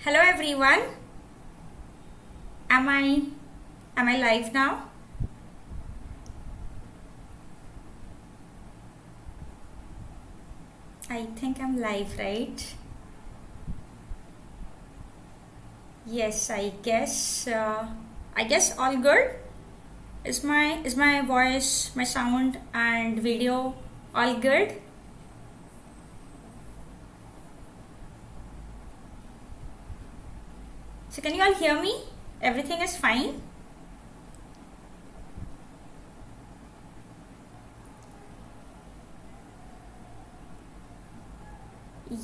Hello everyone. Am I live now? I think I'm live, right? Yes, I guess all good. Is my voice, my sound and video all good? So can you all hear me? Everything is fine?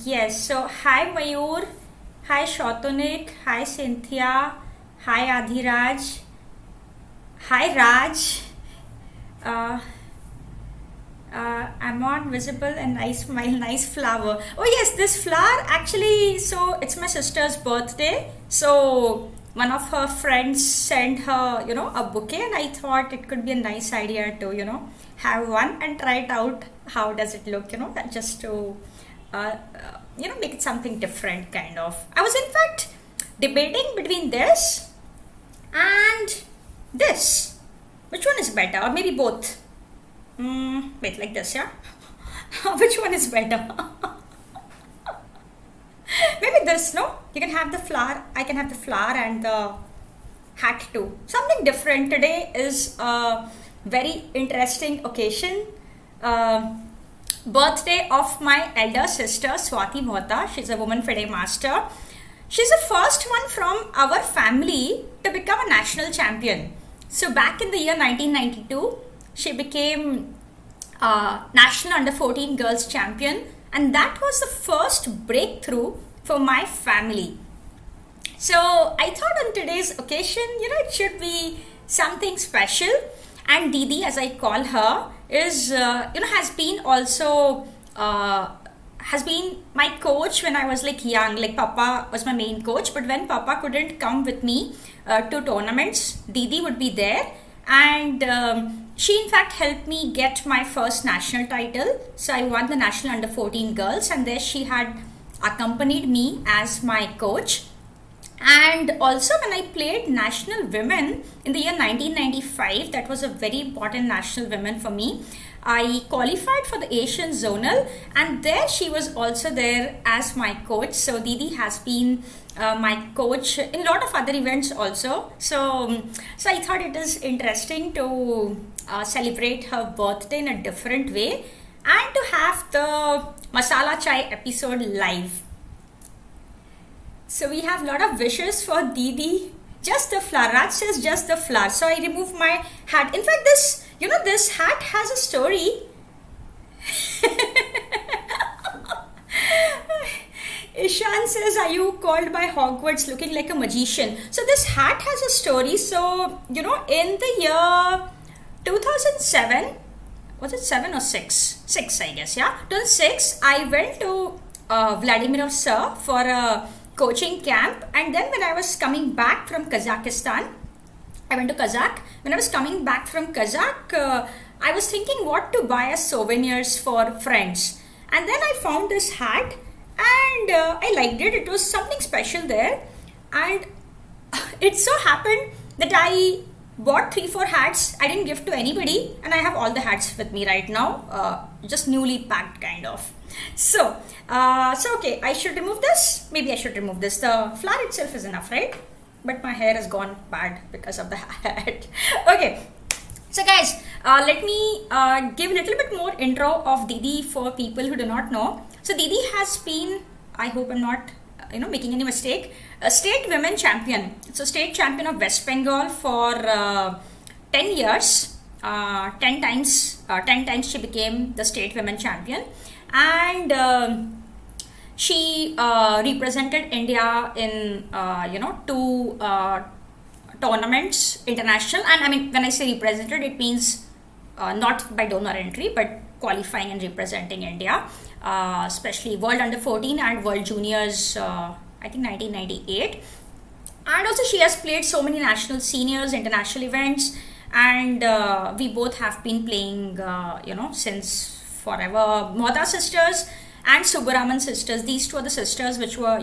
Yes, so hi Mayur, hi Shotunik, hi Cynthia, hi Adhiraj, hi Raj. Uh, I'm on visible and nice smile, nice flower. Oh yes, this flower actually, so it's my sister's birthday. So one of her friends sent her, a bouquet, and I thought it could be a nice idea to, have one and try it out. How does it look, just to, make it something different kind of. I was in fact debating between this and this. Which one is better? Or maybe both. Wait, like this, yeah? Which one is better? Maybe this, no? You can have the flower, I can have the flower and the hat too. Something different. Today is a very interesting occasion. Uh, Birthday of my elder sister Swati Mohota. She's a woman FIDE master. She's the first one from our family to become a national champion. So back in the year 1992, she became national under 14 girls champion, and that was the first breakthrough for my family. So I thought on today's occasion, it should be something special. And Didi, as I call her, is has been also has been my coach when I was like young. Like Papa was my main coach, but when Papa couldn't come with me to tournaments, Didi would be there, and she in fact helped me get my first national title. So I won the national under 14 girls, and there she had accompanied me as my coach. And also when I played national women in the year 1995, that was a very important national women for me. I qualified for the Asian zonal, and there she was also there as my coach. So Didi has been my coach in a lot of other events also. So I thought it is interesting to celebrate her birthday in a different way and to have the Masala Chai episode live. So we have a lot of wishes for Didi. Just the flower. Raj says just the flower. So I remove my hat. In fact, this hat has a story. Ishan says, are you called by Hogwarts looking like a magician? So this hat has a story. So, in the year 2007, was it 7 or 6? 6, I guess, yeah. 2006, I went to Vladimir Sir for a coaching camp, and then when I was coming back from Kazakhstan, I went to Kazakh. When I was coming back from Kazakh, I was thinking what to buy as souvenirs for friends, and then I found this hat, and I liked it. It was something special there, and it so happened that I bought 3-4 hats. I didn't give to anybody, and I have all the hats with me right now, just newly packed kind of. So okay, I should remove this. Maybe I should remove this. The flower itself is enough, right? But my hair has gone bad because of the hat. Okay. So guys, let me give a little bit more intro of Didi for people who do not know. So Didi has been, I hope I'm not making any mistake, a state women champion. So state champion of West Bengal for 10 years. 10 times she became the state women champion, and she represented India in two tournaments, international. And I mean, when I say represented, it means not by donor entry, but qualifying and representing India, especially World Under 14 and World Juniors, I think 1998. And also she has played so many national seniors, international events, and we both have been playing, since forever. Mohota sisters and Subbaraman sisters, these two are the sisters which were,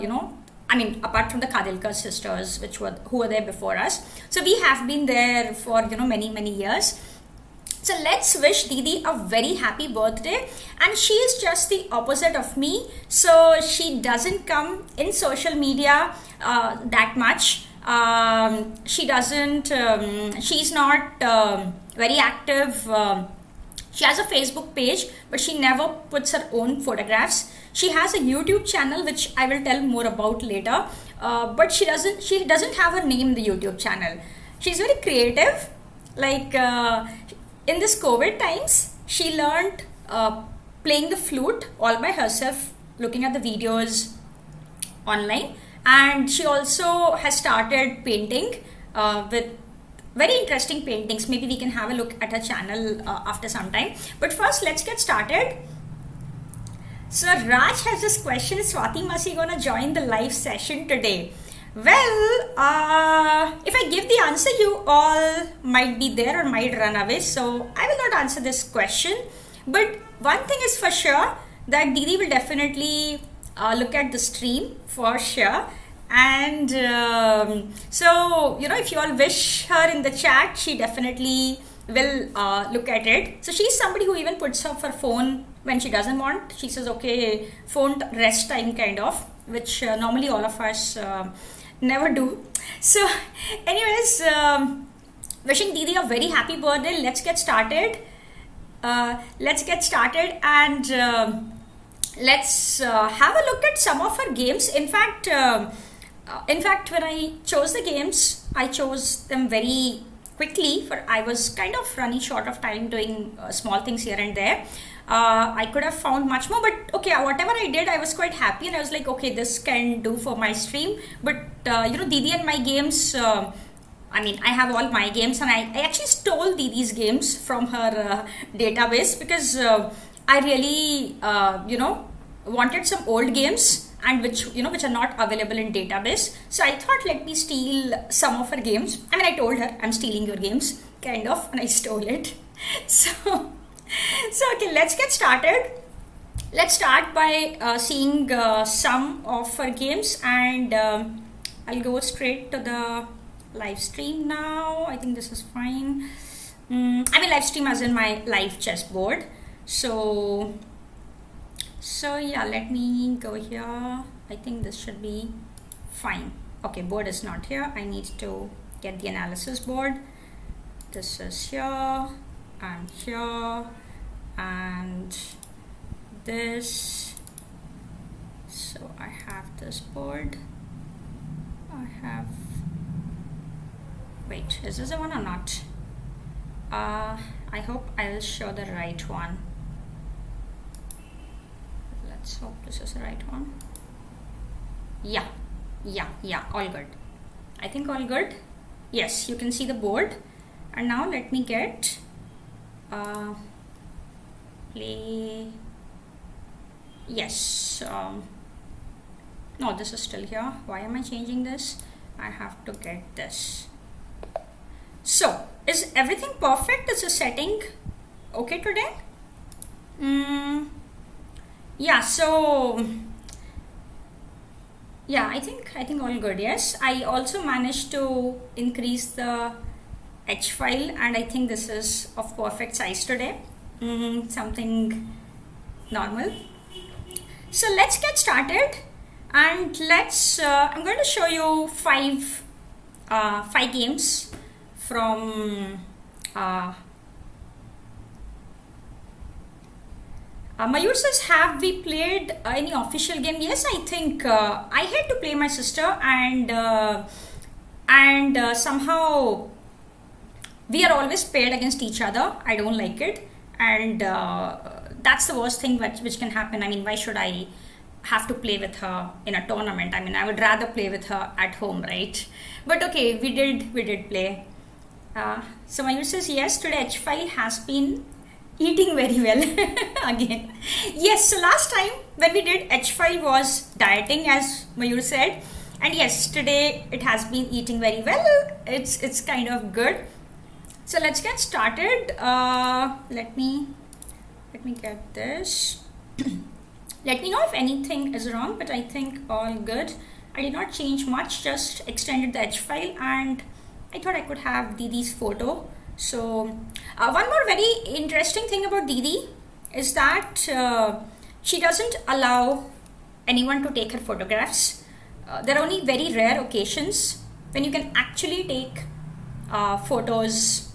I mean, apart from the Kadilkar sisters, who were there before us. So we have been there for, many years. So let's wish Didi a very happy birthday. And she is just the opposite of me. So she doesn't come in social media that much. She doesn't, she's not very active. She has a Facebook page, but she never puts her own photographs. She has a YouTube channel, which I will tell more about later. But she doesn't have her name in the YouTube channel. She's very creative. Like in this COVID times, she learned playing the flute all by herself, looking at the videos online. And she also has started painting with very interesting paintings. Maybe we can have a look at her channel after some time. But first, let's get started. So Raj has this question: is Swati Masi gonna join the live session today? Well, if I give the answer, you all might be there or might run away. So I will not answer this question. But one thing is for sure, that Didi will definitely look at the stream for sure. And so, if you all wish her in the chat, she definitely will look at it. So she's somebody who even puts up her phone when she doesn't want. She says, okay, phone rest time kind of, which normally all of us never do. So anyways, wishing Didi a very happy birthday. Let's get started. And let's have a look at some of her games. In fact, when I chose the games, I chose them very quickly, for I was kind of running short of time doing small things here and there. I could have found much more, but okay, whatever I did, I was quite happy, and I was like, okay, this can do for my stream. But Didi and my games, I have all my games, and I actually stole Didi's games from her database, because I really wanted some old games, and which are not available in database. So I thought, let me steal some of her games. I told her, I'm stealing your games, kind of, and I stole it. So okay, let's get started. Let's start by seeing some of her games, and I'll go straight to the live stream now. I think this is fine. Live stream as in my live chessboard. So yeah, let me go here. I think this should be fine. Okay, board is not here. I need to get the analysis board. This is here, and here, and this. So I have this board. Wait, is this the one or not? I hope I will show the right one. Let's hope this is the right one. Yeah, all good. I think all good. Yes, you can see the board. And now let me get play. Yes. No, this is still here. Why am I changing this? I have to get this. So, is everything perfect? Is the setting okay today? Yeah, so yeah, I think all good. Yes, I also managed to increase the H file, and I think this is of perfect size today. Something normal. So let's get started, and let's I'm going to show you five games from Mayur says, have we played any official game? Yes, I think I had to play my sister, and somehow we are always paired against each other. I don't like it, and that's the worst thing which can happen. Why should I have to play with her in a tournament? I would rather play with her at home, right? But okay, we did play. So Mayur says, yes, today H file has been eating very well again. Yes, so last time when we did H file was dieting, as Mayur said, and yes, today it has been eating very well. It's kind of good. So let's get started. Let me get this. Let me know if anything is wrong, but I think all good. I did not change much, just extended the H file, and I thought I could have Didi's photo. So one more very interesting thing about Didi is that she doesn't allow anyone to take her photographs. There are only very rare occasions when you can actually take photos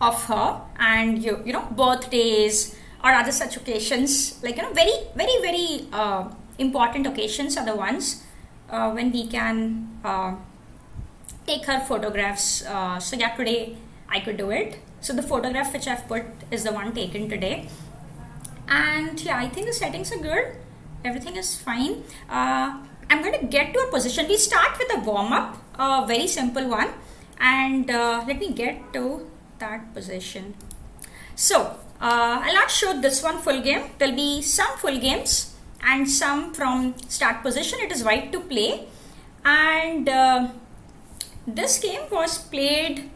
of her, and you know, birthdays or other such occasions, like, you know, very important occasions are the ones when we can take her photographs. So yeah, today I could do it. So the photograph which I've put is the one taken today, and yeah, I think the settings are good, everything is fine. I'm going to get to a position. We start with a warm-up, a very simple one, and let me get to that position. So I'll not show this one full game. There'll be some full games and some from start position. It is white to play, and this game was played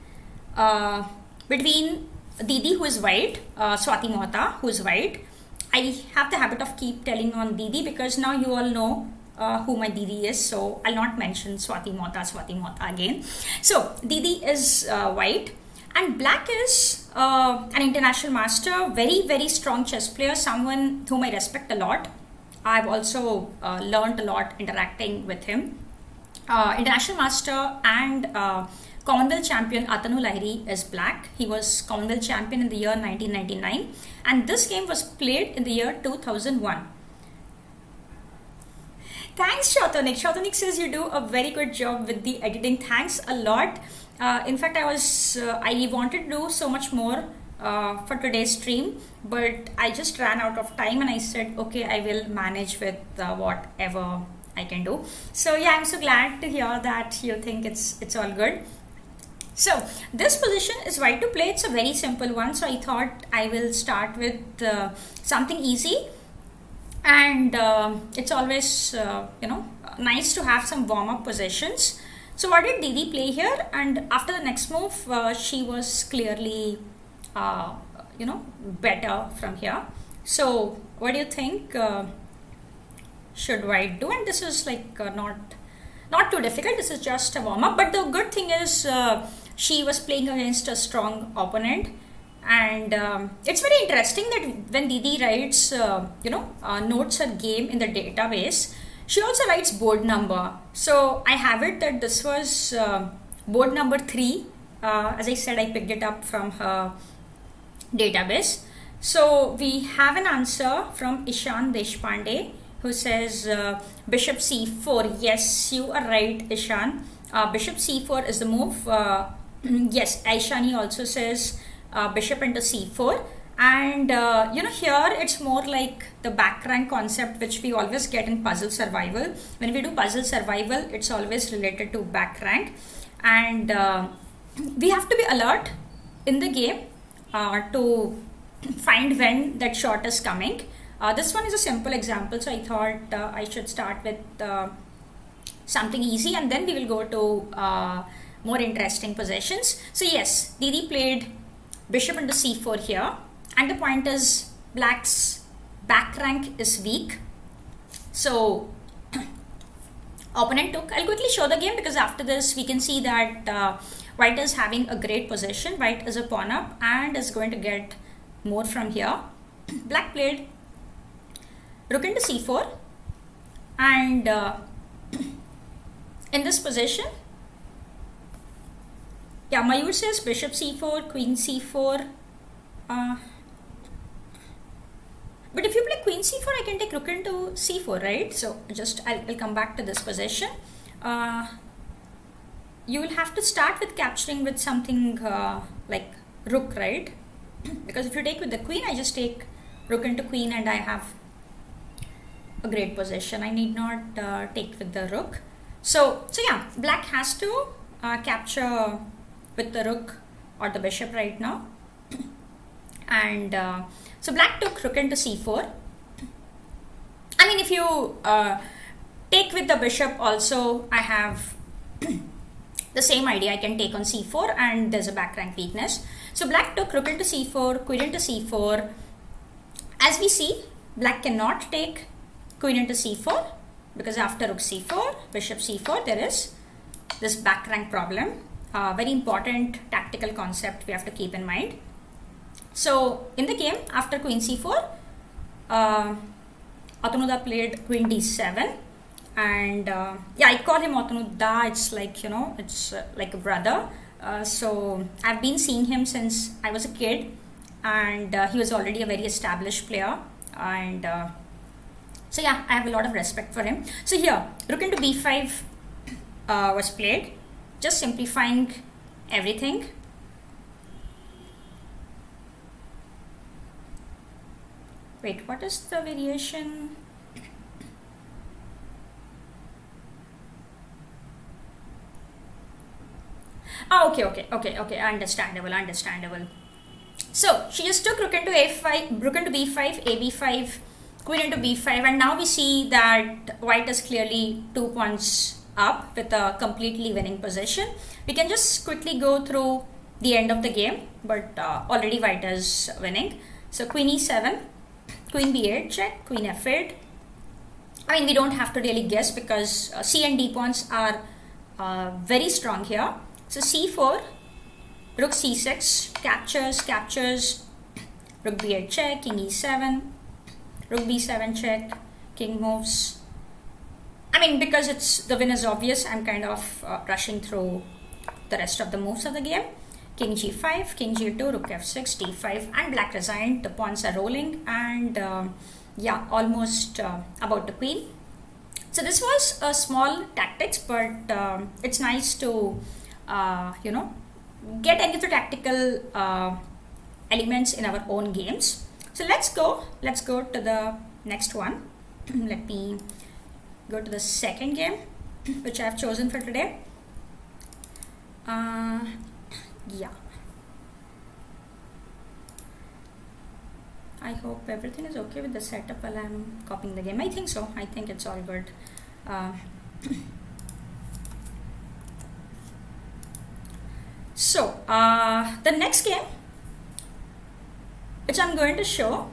between Didi, who is white, Swati Mohota, who is white. I have the habit of keep telling on Didi because now you all know who my Didi is, so I'll not mention Swati Mohota again. So Didi is white, and black is an international master, very strong chess player, someone whom I respect a lot. I've also learned a lot interacting with him. International master and Commonwealth champion Atanu Lahiri is black. He was Commonwealth champion in the year 1999, and this game was played in the year 2001. Thanks, Shotonik. Shotonik says you do a very good job with the editing. Thanks a lot. In fact, I wanted to do so much more for today's stream, but I just ran out of time, and I said, okay, I will manage with whatever I can do. So yeah, I'm so glad to hear that you think it's all good. So this position is white to play. It's a very simple one, so I thought I will start with something easy, and it's always nice to have some warm-up positions. So what did Didi play here? And after the next move, she was clearly better from here. So what do you think should white do? And this is like not too difficult. This is just a warm-up, but the good thing is she was playing against a strong opponent, and it's very interesting that when Didi writes notes her game in the database, she also writes board number. So I have it that this was board number 3. As I said, I picked it up from her database. So we have an answer from Ishan Deshpande, who says bishop c4. Yes, you are right, Ishan. Bishop c4 is the move. Yes, Aishani also says bishop into c4. And here it's more like the back rank concept which we always get in puzzle survival. When we do puzzle survival, it's always related to back rank, and we have to be alert in the game to find when that shot is coming. This one is a simple example, so I thought I should start with something easy, and then we will go to more interesting positions. So yes, Didi played bishop into c4 here, and the point is black's back rank is weak. So opponent took. I'll quickly show the game because after this we can see that white is having a great position. White is a pawn up and is going to get more from here. Black played rook into c4, and in this position, yeah, Mayur says bishop c4, queen c4. But if you play queen c4, I can take rook into c4, right? So I'll come back to this position. You will have to start with capturing with something like rook, right? Because if you take with the queen, I just take rook into queen and I have a great position. I need not take with the rook. So yeah, black has to capture with the rook or the bishop right now. And so black took rook into c4. I mean, if you take with the bishop also, I have the same idea. I can take on c4 and there's a back rank weakness. So black took rook into c4, queen into c4. As we see, black cannot take queen into c4 because after rook c4, bishop c4, there is this back rank problem. Very important tactical concept we have to keep in mind. So in the game, after queen c4, Atanu played queen d7, and yeah, I call him Atanu. It's like, you know, it's like a brother. So I've been seeing him since I was a kid, and he was already a very established player, and so yeah, I have a lot of respect for him. So here, rook into b5 was played, just simplifying everything. Wait, what is the variation? Oh, okay, understandable. So she just took rook into a5, rook into b5, ab5, queen into b5, and now we see that white is clearly 2 points up with a completely winning position. We can just quickly go through the end of the game, but already white is winning. So queen e7, queen b8 check, queen f8. I mean, we don't have to really guess because c and d pawns are very strong here. So c4, rook c6, captures, rook b8 check, king e7, rook b7 check, king moves. I mean, because the win is obvious, I'm kind of rushing through the rest of the moves of the game. King g5, king g2, rook f6, d5, and black resigned. The pawns are rolling, and yeah, almost about the queen. So this was a small tactics, but it's nice to you know, get any of the tactical elements in our own games. So let's go to the next one. Let me go to the second game which I have chosen for today. Yeah, I hope everything is okay with the setup while I'm copying the game. I think so. I think it's all good. So the next game which I'm going to show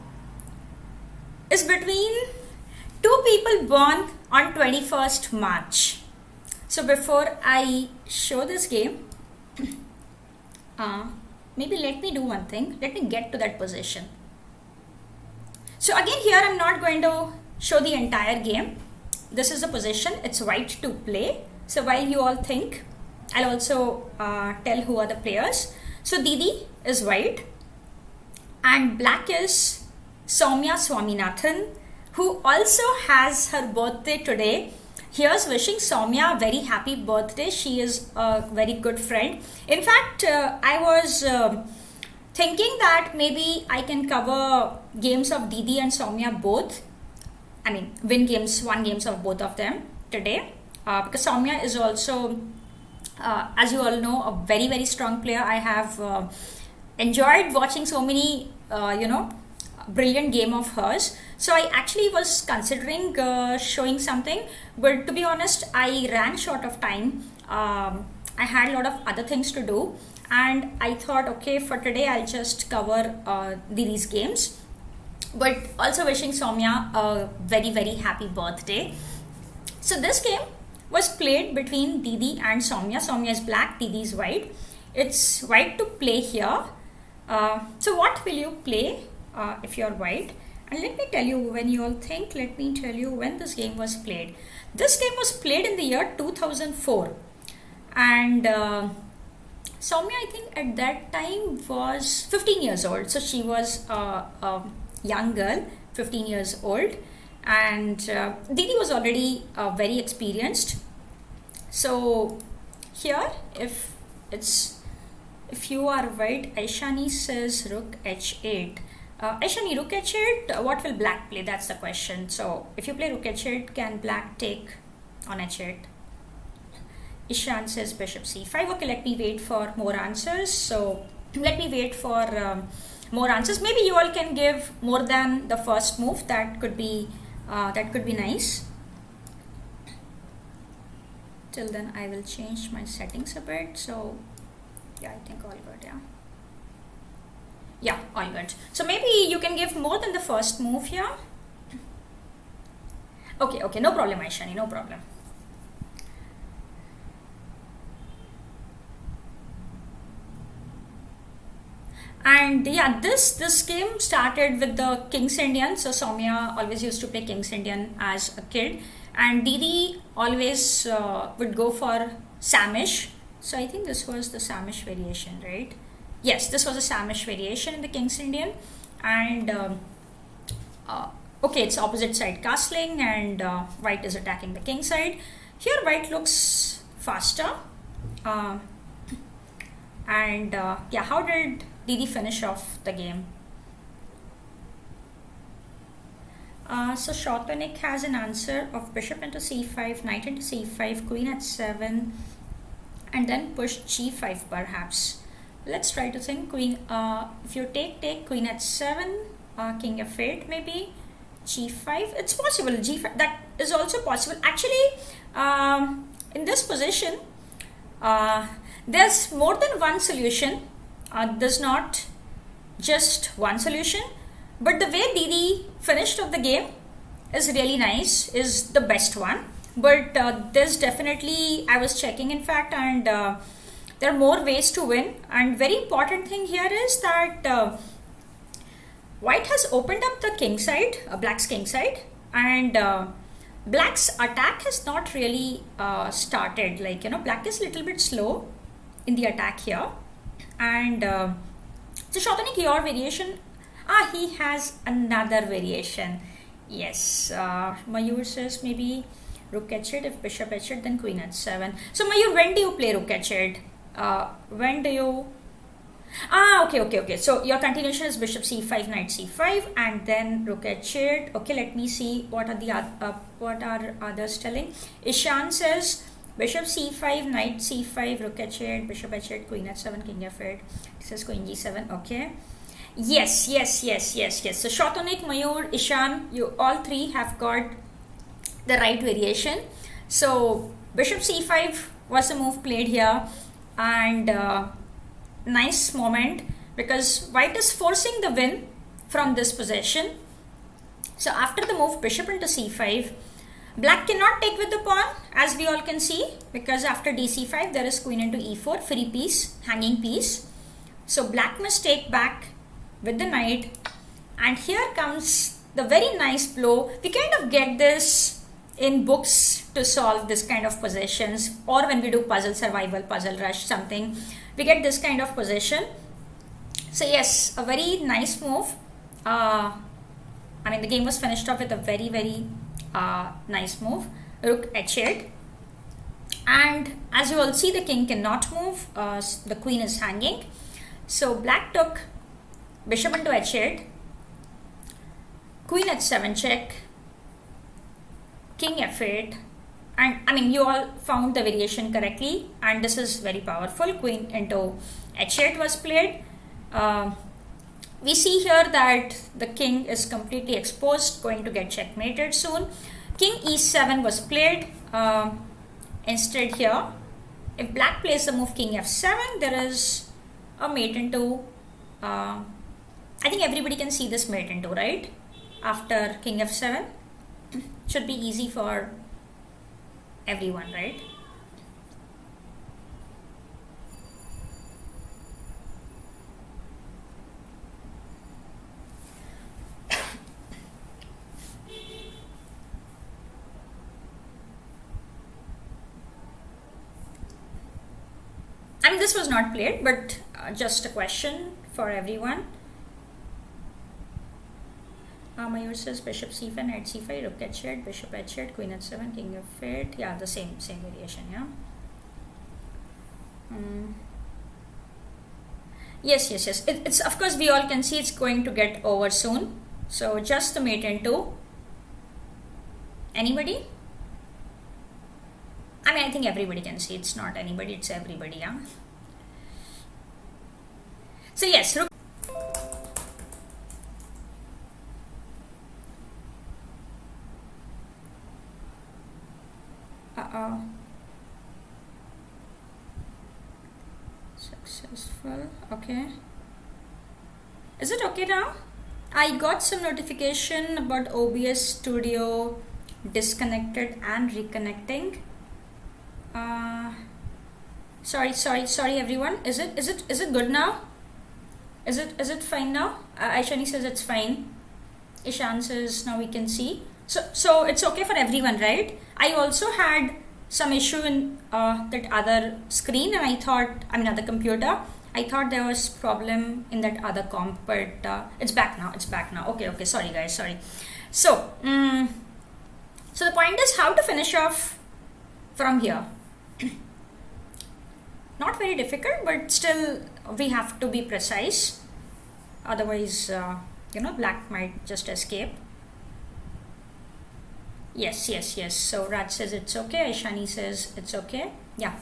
is between two people born on 21st March. So before I show this game, maybe let me do one thing. Let me get to that position. So again, here I'm not going to show the entire game. This is the position. It's white to play. So while you all think, I'll also tell who are the players. So Didi is white, and black is Soumya Swaminathan, who also has her birthday today. Here's wishing Soumya a very happy birthday. She is a very good friend. In fact, I was thinking that maybe I can cover games of Didi and Soumya both. I mean, win games, one games of both of them today. Because Soumya is also, as you all know, a very, very strong player. I have enjoyed watching so many, you know, brilliant game of hers. So I actually was considering showing something, but to be honest, I ran short of time. I had a lot of other things to do, and I thought, okay, for today I'll just cover these games, but also wishing Soumya a very, very happy birthday. So this game was played between Didi and Soumya. Soumya is black, Didi is white. It's white to play here. So what will you play if you're white? And let me tell you, when you all think, let me tell you when this game was played. This game was played in the year 2004. And Soumya, I think at that time was 15 years old. So she was a young girl, 15 years old. And Didi was already very experienced. So here, if you are white, Aishani says rook h8. Aishani, rook h8, what will black play? That's the question. So if you play rook h8, can black take on h8? Ishan says bishop c5. Okay, let me wait for more answers. So let me wait for more answers. Maybe you all can give more than the first move. That could be nice. Till then, I will change my settings a bit. So yeah, I think all good. Yeah, all good. So maybe you can give more than the first move here. Okay, no problem, Aishani, no problem. And yeah, this game started with the King's Indian. So Soumya always used to play King's Indian as a kid, and Didi always would go for Samish. So I think this was the Samish variation, right? Yes, this was a Samish variation in the King's Indian. And okay, it's opposite side castling, and white is attacking the king side. Here white looks faster. And yeah, how did Didi finish off the game? So Shotonik has an answer of bishop into c5, knight into c5, queen at 7, and then push g5 perhaps. Let's try to think. Queen, if you take queen at 7, king f8 maybe, g5, it's possible, g5, that is also possible. Actually, in this position, there's more than one solution. There's not just one solution, but the way Didi finished off the game is really nice, is the best one. But there's definitely, I was checking in fact, and there are more ways to win. And very important thing here is that white has opened up the king side, black's king side, and black's attack has not really started. Like, black is a little bit slow in the attack here. And so Shotanik, your variation, he has another variation. Yes, Mayur says maybe rook h8, if bishop h8 then queen at 7. So Mayur, when do you play rook h8? When do you... okay. So your continuation is bishop c5, knight c5, and then rook h8. Okay, let me see what are others telling. Ishan says bishop c5, knight c5, rook h8, bishop h8, queen at 7, king f8. This is queen g7. Okay. Yes. So Shotonik, Mayur, Ishan, you all three have got the right variation. So bishop c5 was a move played here, and nice moment, because white is forcing the win from this position. So after the move bishop into c5, black cannot take with the pawn, as we all can see, because after dc5 there is queen into e4, free piece, hanging piece. So black must take back with the knight, and here comes the very nice blow. We kind of get this in books to solve this kind of positions, or when we do puzzle survival, puzzle rush, something, we get this kind of position. So yes, a very nice move. The game was finished off with a very nice move, rook h8. And as you all see, the king cannot move, the queen is hanging. So black took bishop into h8, queen h7 check, king f8, and you all found the variation correctly, and this is very powerful. Queen into h8 was played. We see here that the king is completely exposed, going to get checkmated soon. King e7 was played. Instead here, if black plays the move king f7, there is a mate into, I think everybody can see this mate into, right? After king f7, should be easy for everyone, right? This was not played, but just a question for everyone. Mayur says bishop c5, knight c5, rook h8, bishop h8, queen h7, king f8. Yeah, the same variation. Yeah. Yes. It's of course, we all can see it's going to get over soon. So just the mate into. Anybody? I think everybody can see. It's not anybody, it's everybody. Yeah. So yes, rook. Successful. Okay. Is it okay now? I got some notification about OBS Studio disconnected and reconnecting. Sorry everyone. Is it good now? Is it fine now? Aishani says it's fine. Ishan says now we can see. So it's okay for everyone, right? I also had some issue in that other screen, and other computer. I thought there was problem in that other comp, but it's back now. Okay. Sorry guys, sorry. So the point is how to finish off from here. Not very difficult, but still we have to be precise. Otherwise, black might just escape. Yes. So Raj says it's okay. Aishani says it's okay. Yeah.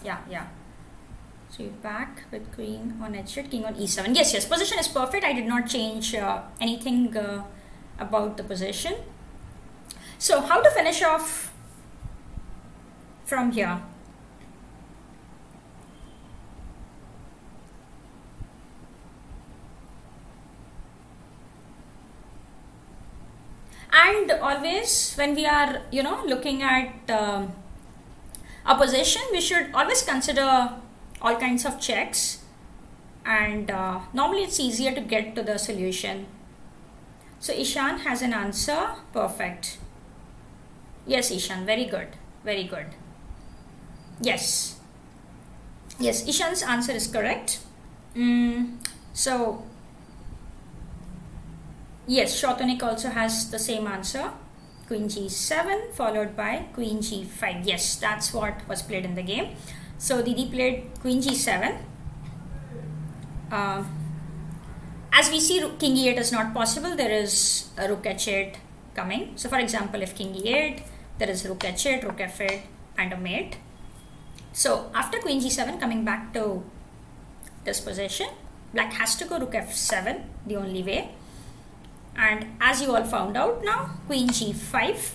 So you're back with queen on h8, king on e7. Yes. Position is perfect. I did not change anything about the position. So how to finish off from here? And always when we are, looking at a position, we should always consider all kinds of checks, and normally it's easier to get to the solution. So Ishan has an answer. Perfect. Yes, Ishan, very good. Yes, Ishan's answer is correct. So yes, Shotonik also has the same answer. Queen g7 followed by queen g5. Yes, that's what was played in the game. So Didi played queen g7. As we see, king e8 is not possible. There is a rook h8 coming. So for example, if king e8, there is rook h8, rook f8 and a mate. So after queen g7, coming back to this position, black has to go rook f7, the only way. And as you all found out now, queen g5.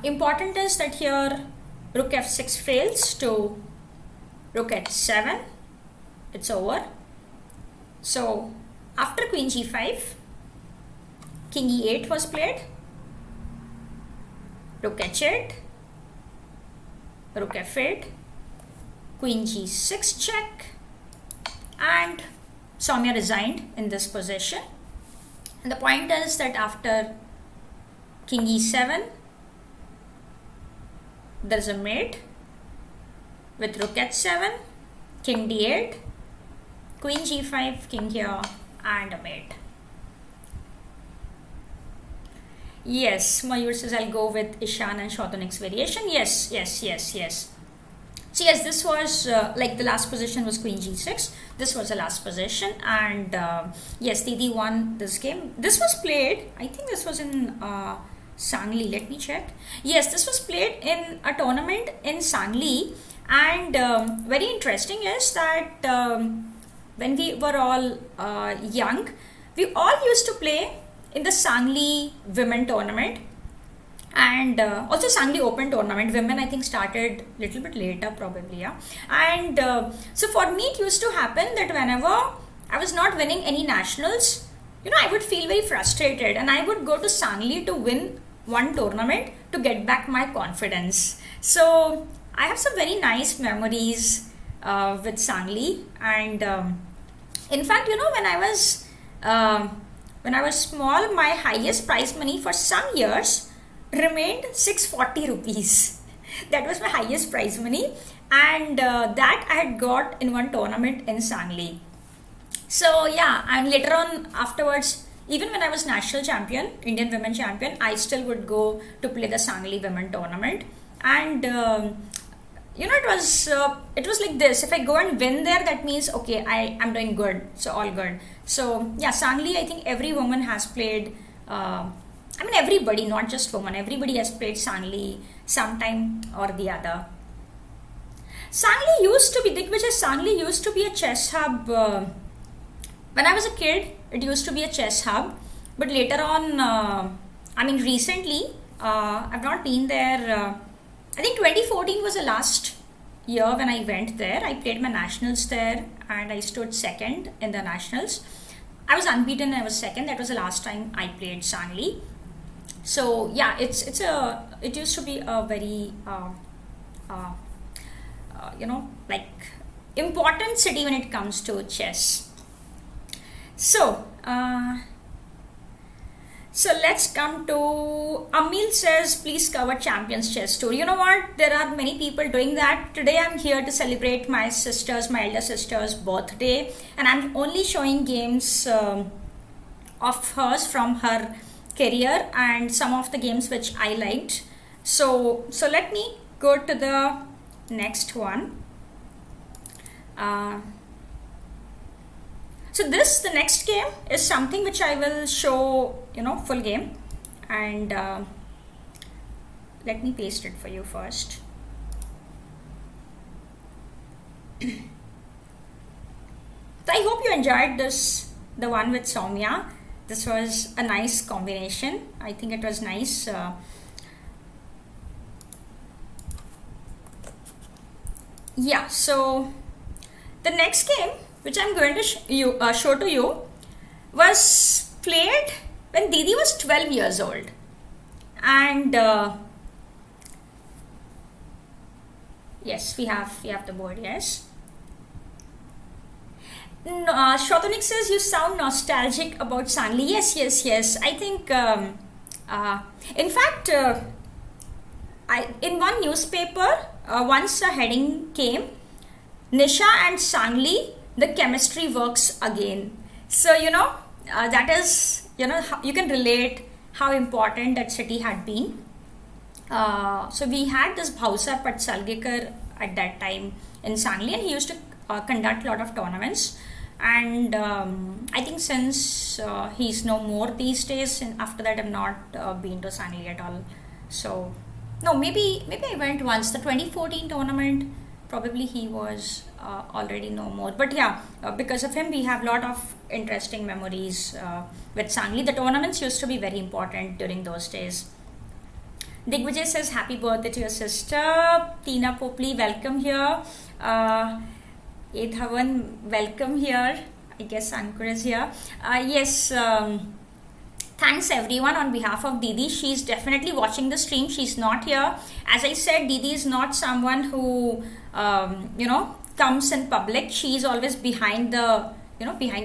Important is that here rook f6 fails to rook h7. It's over. So after queen g5, king e8 was played, rook h8, rook f8, queen g6 check, and Soumya resigned in this position. And the point is that after king e7, there is a mate with rook h7, king d8, queen g5, king here, and a mate. Yes, Mayur says I'll go with Ishan and Shotonik's variation. Yes. So yes, this was like the last position was queen g6. This was the last position, and yes, Didi won this game. This was played, I think this was in Sangli. Let me check. Yes, this was played in a tournament in Sangli, and very interesting is that when we were all young, we all used to play in the Sangli women tournament, and also Sangli Open tournament. Women I think started a little bit later probably, yeah. And so for me it used to happen that whenever I was not winning any nationals, I would feel very frustrated, and I would go to Sangli to win one tournament to get back my confidence. So I have some very nice memories with Sangli, and in fact, when I was small, my highest prize money for some years remained 640 rupees. That was my highest prize money, and that I had got in one tournament in Sangli. So yeah, and later on afterwards, even when I was national champion, Indian women champion, I still would go to play the Sangli women tournament. And it was like this: if I go and win there, that means okay, I am doing good, so all good. So yeah, Sangli, I think every woman has played. Everybody, not just women, everybody has played Sangli sometime or the other. Sangli used to be, Sangli used to be a chess hub. When I was a kid, it used to be a chess hub, but later on, recently, I've not been there. I think 2014 was the last year when I went there. I played my nationals there, and I stood second in the nationals. I was unbeaten, I was second. That was the last time I played Sangli. So yeah, it used to be a very important city when it comes to chess. So, so let's come to Amil says, please cover Champions Chess Tour. You know what? There are many people doing that. Today I'm here to celebrate my elder sister's birthday, and I'm only showing games of hers from her career and some of the games which I liked. So let me go to the next one. So the next game is something which I will show, full game, and let me paste it for you first. So I hope you enjoyed the one with Soumya. This was a nice combination. I think it was nice. Yeah, so the next game which I'm going to show to you was played when Didi was 12 years old. And yes, we have the board, yes. Shotonik says, you sound nostalgic about Sangli. Yes. I think, in fact, in one newspaper, once a heading came, Nisha and Sangli, the chemistry works again. So, that is, you can relate how important that city had been. So we had this Bhausa Patsalgekar at that time in Sangli, and he used to conduct a lot of tournaments. And I think since he's no more these days, and after that I've not been to Sangli at all. So, no, maybe I went once. The 2014 tournament, probably he was already no more. But yeah, because of him, we have a lot of interesting memories with Sangli. The tournaments used to be very important during those days. Digvijay says, happy birthday to your sister. Tina Popli, welcome here. Edhavan, welcome here. I guess Ankur is here. Yes, thanks everyone on behalf of Didi. She's definitely watching the stream. She's not here. As I said, Didi is not someone who, comes in public. She's always behind the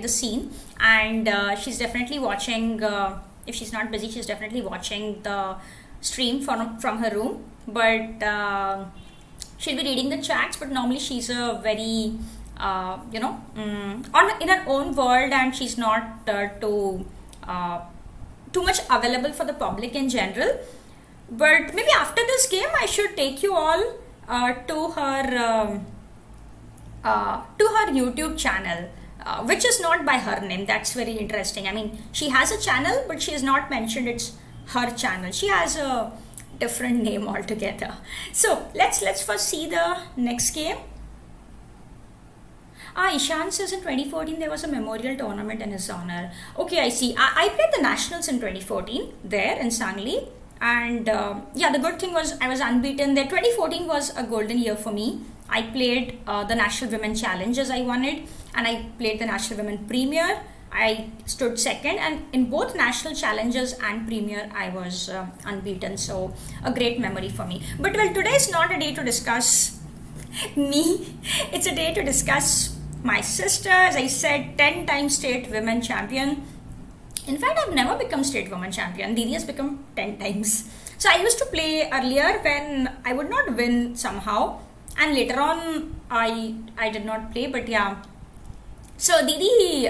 scene. And she's definitely watching, if she's not busy, she's definitely watching the stream from her room. But she'll be reading the chats, but normally she's a very, in her own world, and she's not too much available for the public in general. But maybe after this game, I should take you all to her YouTube channel, which is not by her name. That's very interesting. I mean, she has a channel, but she has not mentioned it's her channel. She has a different name altogether. So let's first see the next game. Ishan says in 2014 there was a memorial tournament in his honor. Okay, I see. I played the nationals in 2014 there in Sangli, and the good thing was I was unbeaten there. 2014 was a golden year for me. I played the National Women Challenge as I won it, and I played the National Women Premier. I stood second, and in both national challenges and premier I was unbeaten. So a great memory for me. But well, today is not a day to discuss me. It's a day to discuss my sister. As I said, 10 times state women champion. In fact, I've never become state women champion. Didi has become 10 times. So I used to play earlier when I would not win somehow, and later on I did not play. But yeah, so Didi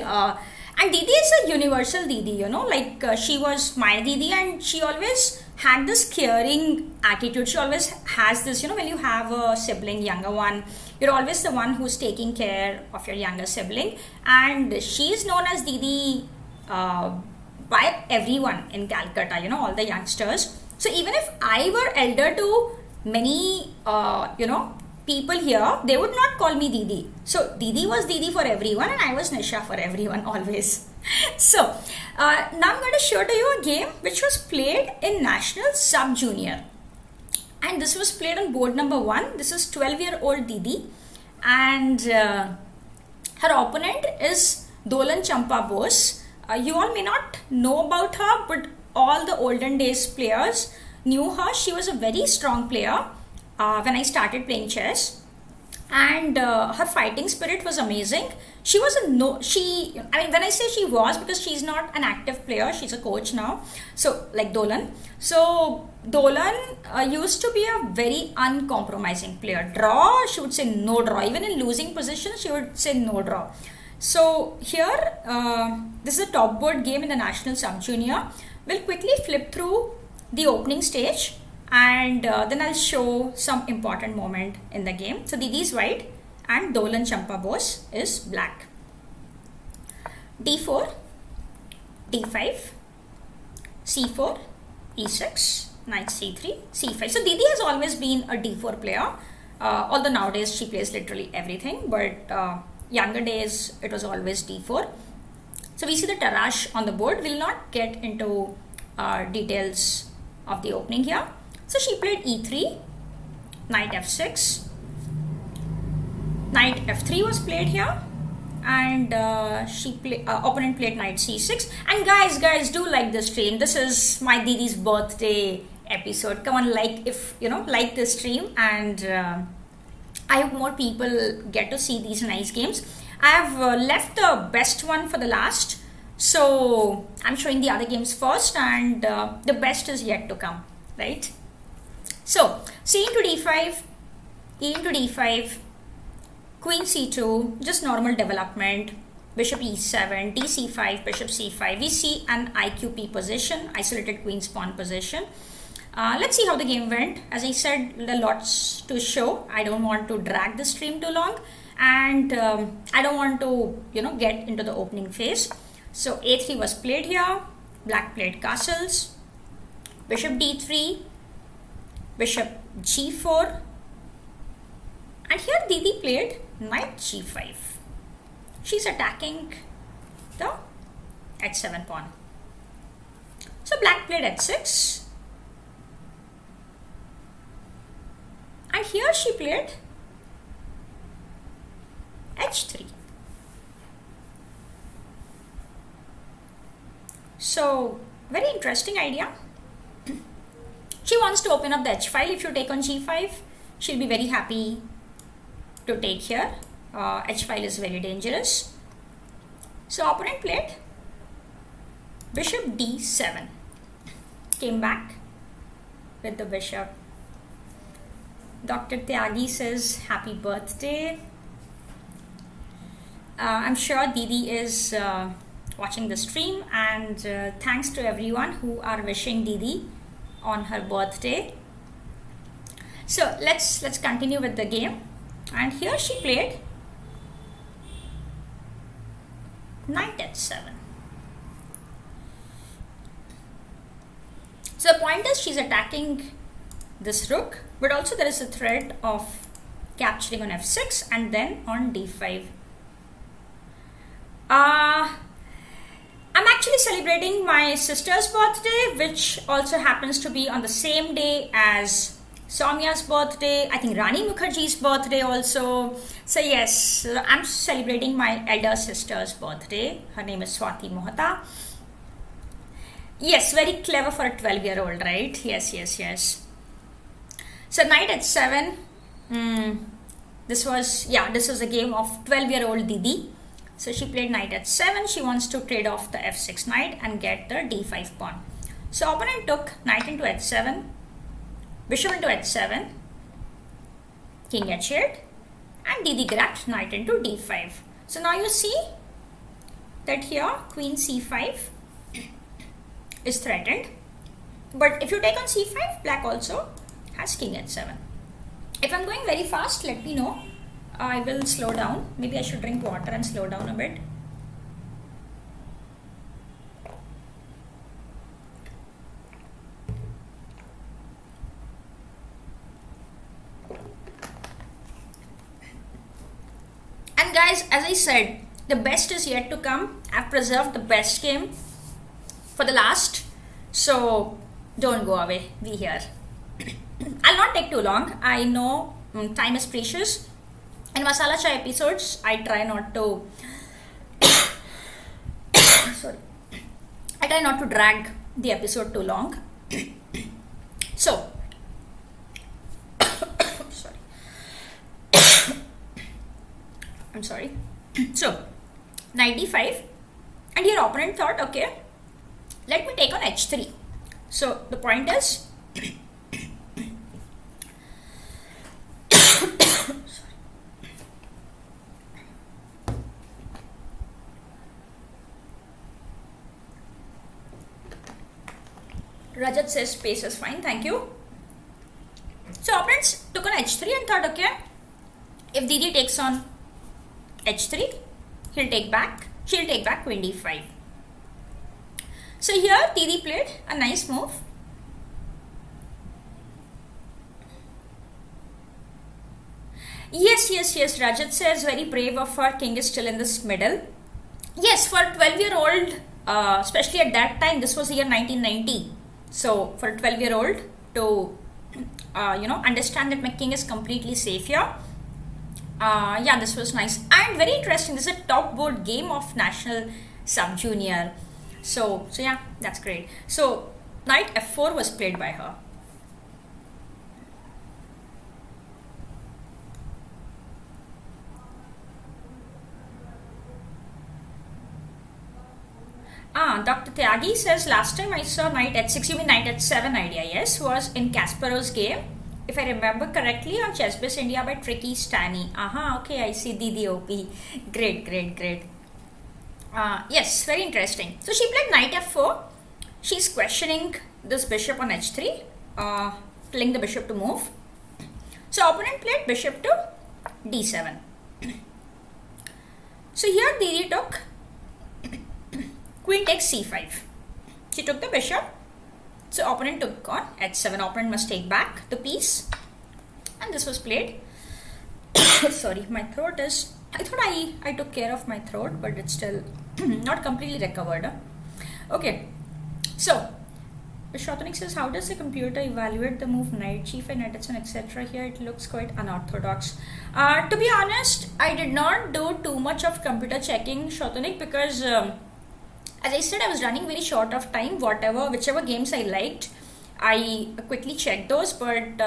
and Didi is a universal Didi, she was my Didi, and she always had this caring attitude. She always has this, when you have a sibling, younger one, you're always the one who's taking care of your younger sibling. And she is known as Didi by everyone in Calcutta, all the youngsters. So even if I were elder to many, people here, they would not call me Didi. So Didi was Didi for everyone, and I was Nisha for everyone always. So now I'm going to show to you a game which was played in National Sub Junior, and this was played on board number 1. This is 12-year-old Didi, and her opponent is Dolan Champa Bose. You all may not know about her, but all the olden days players knew her. She was a very strong player when I started playing chess. and her fighting spirit was amazing. She was a no she I mean, when I say she was, because she's not an active player, she's a coach now, so like Dolan. So Dolan used to be a very uncompromising player. Draw, she would say no draw. Even in losing position, she would say no draw. So here, this is a top board game in the national sub junior. We'll quickly flip through the opening stage, and then I'll show some important moment in the game. So Didi is white and Dolan Champa Bose is black. D4, D5, C4, E6, knight C3, C5. So Didi has always been a D4 player, although nowadays she plays literally everything, but younger days it was always D4. So we see the Tarash on the board. We'll not get into details of the opening here. So she played E3, knight F6, knight F3 was played here, and opponent played knight C6. And guys, do like the stream. This is my Didi's birthday episode. Come on, like the stream, and I hope more people get to see these nice games. I have left the best one for the last, so I'm showing the other games first, and the best is yet to come, right? So C into D5, E into D5, Queen C2, just normal development, Bishop E7, D C5, Bishop C5. We see an IQP position, isolated queen's pawn position. Let's see how the game went. As I said, there are lots to show. I don't want to drag the stream too long, and I don't want to get into the opening phase. So A3 was played here, black played castles, Bishop D3, Bishop G4, and here Didi played knight G5. She's attacking the H7 pawn. So black played H6, and here she played H3. So very interesting idea. She wants to open up the H file. If you take on G5, she'll be very happy to take here. H file is very dangerous. So opponent played Bishop D7. Came back with the bishop. Dr. Tyagi says happy birthday. I'm sure Didi is watching the stream, and thanks to everyone who are wishing Didi on her birthday. So let's continue with the game, and here she played knight H7. So the point is she's attacking this rook, but also there is a threat of capturing on F6 and then on D5. I'm actually celebrating my sister's birthday, which also happens to be on the same day as Soumya's birthday. I think Rani Mukherjee's birthday also. So yes, I'm celebrating my elder sister's birthday. Her name is Swati Mohota. Yes, very clever for a 12-year-old, right? Yes. So knight H7. This was a game of 12-year-old Didi. So she played knight H7. She wants to trade off the F6 knight and get the D5 pawn. So opponent took knight into H7, bishop into H7, king H8, and Didi grabbed knight into D5. So now you see that here queen C5 is threatened. But if you take on C5, black also has king H7. If I'm going very fast, let me know. I will slow down. Maybe I should drink water and slow down a bit. And guys, as I said, the best is yet to come. I've preserved the best game for the last. So don't go away. Be here. I'll not take too long. I know time is precious. In Masala Chai episodes, I try not to I try not to drag the episode too long. So I'm sorry. So, knight d5, and your opponent thought, okay, let me take on h3. So, the point is, Rajat says space is fine, thank you. So opponents took on h3 and thought, okay, if Didi takes on h3, she'll take back queen d5. So here Didi played a nice move. Yes, Rajat says very brave of her, king is still in this middle. Yes, for a 12-year-old, especially at that time, this was the year 1990. So for a 12-year-old to understand that my king is completely safe here. Yeah, this was nice and very interesting. This is a top board game of national sub-junior. So yeah, that's great. So knight f4 was played by her. Dr. Tyagi says last time I saw knight h6, you mean knight h7 idea, yes, was in Kasparov's game, if I remember correctly, on ChessBase India by Tricky Stani. Okay, I see Didi OP. Great. Yes, very interesting. So she played knight f4. She's questioning this bishop on h3, telling the bishop to move. So opponent played bishop to d7. So here Didi took queen takes c5. She took the bishop. So opponent took on h7. Opponent must take back the piece. And this was played. Sorry, my throat is... I thought I took care of my throat, but it's still not completely recovered. Okay. So, Shotnik says, how does the computer evaluate the move knight g5, knight h1, etc.? Here it looks quite unorthodox. To be honest, I did not do too much of computer checking, Shotnik, because... as I said, I was running very short of time. Whichever games I liked, I quickly checked those. But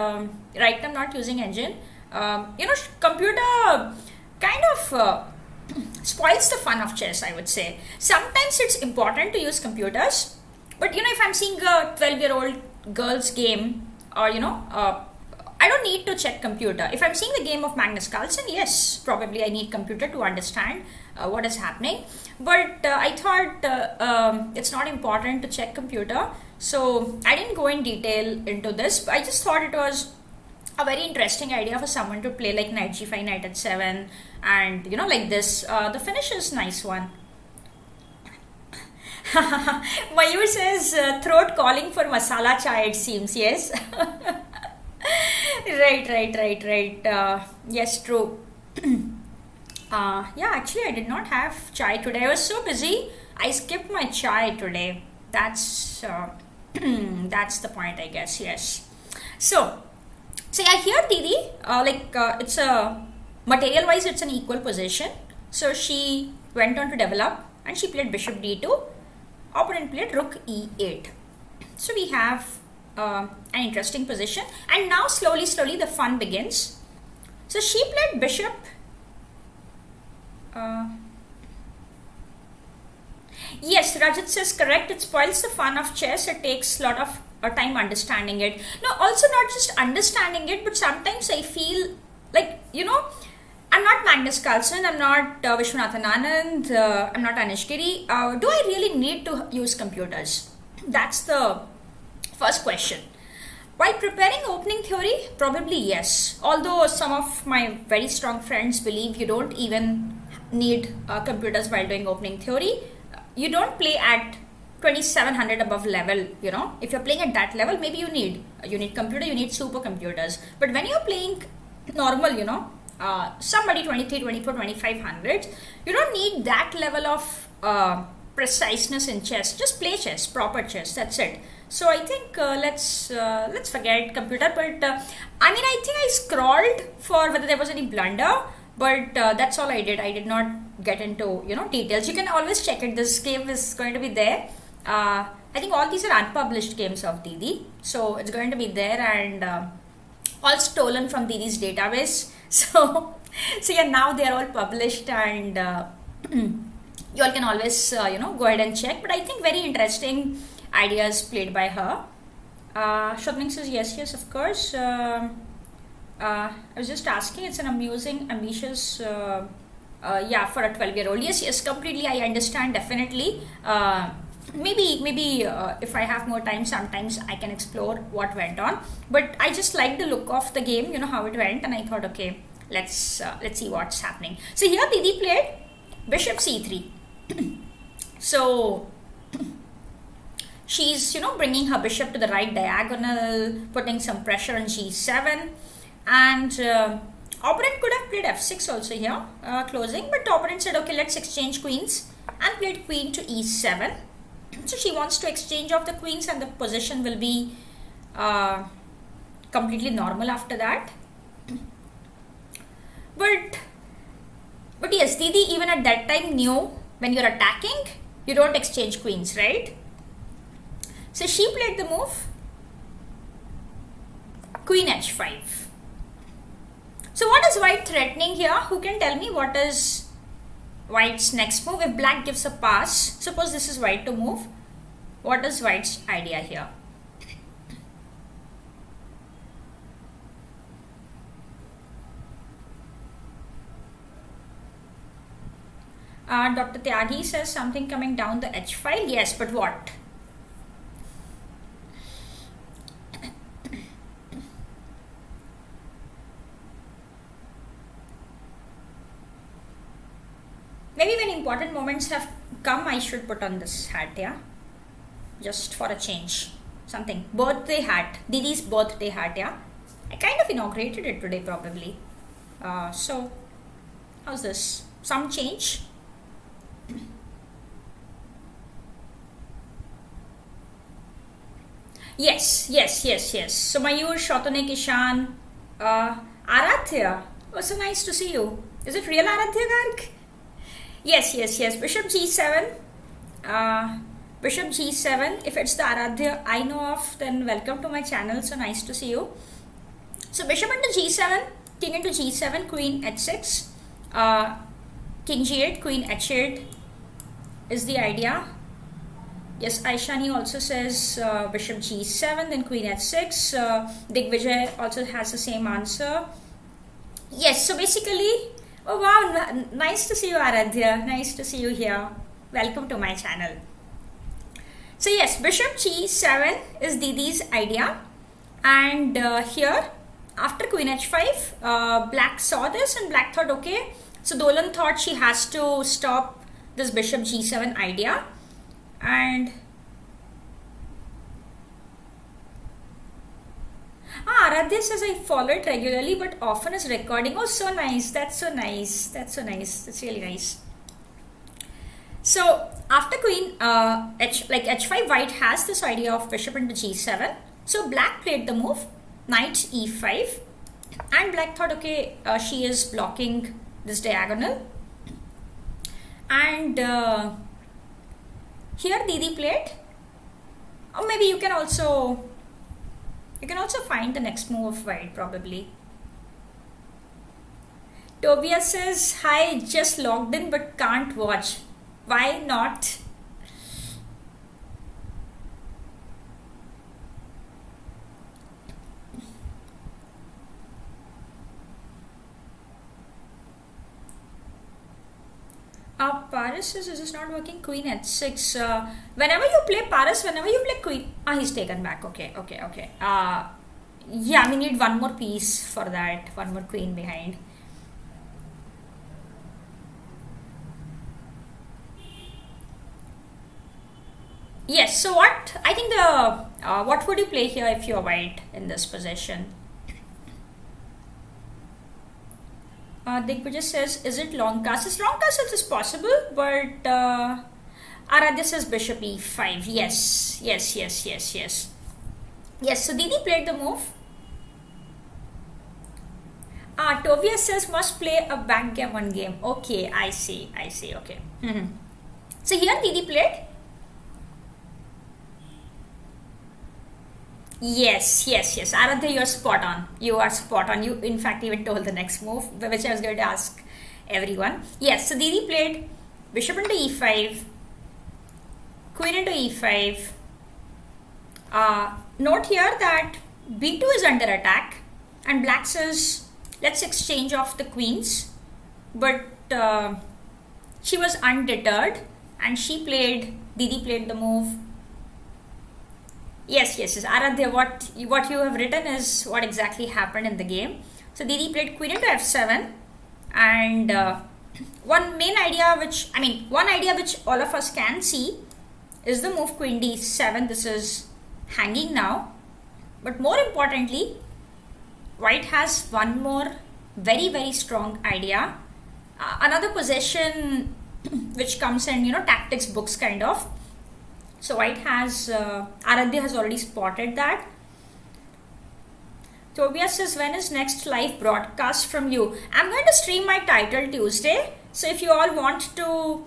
right now I'm not using engine. Computer kind of spoils the fun of chess, I would say. Sometimes it's important to use computers. But if I'm seeing a 12-year-old girl's game, or I don't need to check computer. If I'm seeing the game of Magnus Carlsen, yes, probably I need computer to understand what is happening. But I thought it's not important to check computer, so I didn't go in detail into this. I just thought it was a very interesting idea for someone to play like knight g5, knight h7, and like this. The finish is nice one. Mayur says throat calling for masala chai, it seems. Yes. Right. Yes, true. Yeah, actually I did not have chai today. I was so busy, I skipped my chai today. That's that's the point, I guess. Yes. So yeah, here Didi, it's a material wise, it's an equal position. So she went on to develop and she played bishop d2. Opponent played rook e8. So we have an interesting position, and now slowly the fun begins. So she played bishop. Yes, Rajat says correct. It spoils the fun of chess. It takes a lot of time understanding it. No, also not just understanding it, but sometimes I feel like, I'm not Magnus Carlsen, I'm not Vishwanathan Anand, I'm not Anish Giri. Do I really need to use computers? That's the first question. While preparing opening theory, probably yes. Although some of my very strong friends believe you don't even need computers while doing opening theory. You don't play at 2700 above level, If you're playing at that level, maybe you need computer, you need supercomputers. But when you're playing normal, somebody 23, 24, 2500, you don't need that level of preciseness in chess. Just play chess, proper chess, that's it. So I think let's forget computer. But I think I scrolled for whether there was any blunder, but that's all I did. I did not get into details. You can always check it. This game is going to be there. I think all these are unpublished games of Didi, so it's going to be there, and all stolen from Didi's database. So So yeah, now they are all published, and you all can always go ahead and check. But I think very interesting ideas played by her. Shobnik says yes, yes, of course. I was just asking. It's an amusing, ambitious. Yeah, for a 12-year-old. Yes, yes, completely. I understand. Definitely. Maybe if I have more time, sometimes I can explore what went on. But I just like the look of the game. You know how it went, and I thought, okay, let's see what's happening. So here, Didi played Bishop C3. So she's bringing her bishop to the right diagonal, putting some pressure on G7, and opponent could have played F6 also here, closing, but the opponent said, okay, let's exchange queens, and played queen to E7. So she wants to exchange off the queens, and the position will be completely normal after that. But yes, Didi even at that time knew when you're attacking, you don't exchange queens, right? So she played the move Queen H5. So what is white threatening here? Who can tell me what is white's next move? If black gives a pass, suppose this is white to move, what is white's idea here? Dr. Tyagi says something coming down the H file. Yes, but what? Maybe when important moments have come, I should put on this hat, yeah? Just for a change. Something. Birthday hat. Didi's birthday hat, yeah? I kind of inaugurated it today, probably. So, how's this? Some change? Yes. So, Mayur, Shotane, Kishan, Aarthie. Oh, so nice to see you. Is it real Aarthie, Garg? Yes. Bishop G7. Bishop G7. If it's the Aarthie I know of, then welcome to my channel. So nice to see you. So bishop into G7, king into G7, queen H6, king G8, queen H8 is the idea. Yes, Aishani also says bishop G7, then queen H6. Digvijay also has the same answer. Yes, so basically, oh wow, nice to see you, Aarthie. Nice to see you here. Welcome to my channel. So yes, bishop G7 is Didi's idea, and here after queen H5, black saw this and black thought, okay, so Dolan thought she has to stop this bishop G7 idea, and Aarthie says I follow it regularly but often is recording. Oh, so nice. That's really nice. So after queen H5, white has this idea of bishop into G7. So black played the move knight E5, and black thought, okay, she is blocking this diagonal, and here Didi played, or maybe you can also find the next move of white probably. Tobias says, hi, just logged in but can't watch. Why not? Paris says this is not working. Queen H6. Whenever you play Paris, whenever you play queen, he's taken back. Okay. Yeah, we need one more piece for that. One more queen behind. Yes. So what? I think the what would you play here if you're white in this position? Digvijay says, is it long castles? Long castles is possible, but Aarthie says bishop E5. Yes. So Didi played the move. Tobias says must play a backgammon game. Okay, I see. Okay. So here Didi played Yes. Aradhya, you're spot on. You are spot on. You, in fact, even told the next move, which I was going to ask everyone. Yes, so Didi played bishop into e5, queen into e5. Note here that b2 is under attack, and black says, let's exchange off the queens. But she was undeterred, and Didi played the move. Yes. Aradhya, what you have written is what exactly happened in the game. So Didi played queen into f7, and one idea which all of us can see is the move queen d7. This is hanging now, but more importantly, white has one more very strong idea, another possession which comes in tactics books kind of. So white has Aradhya has already spotted that. Tobias says, when is next live broadcast from you? I'm going to stream my title Tuesday, so if you all want to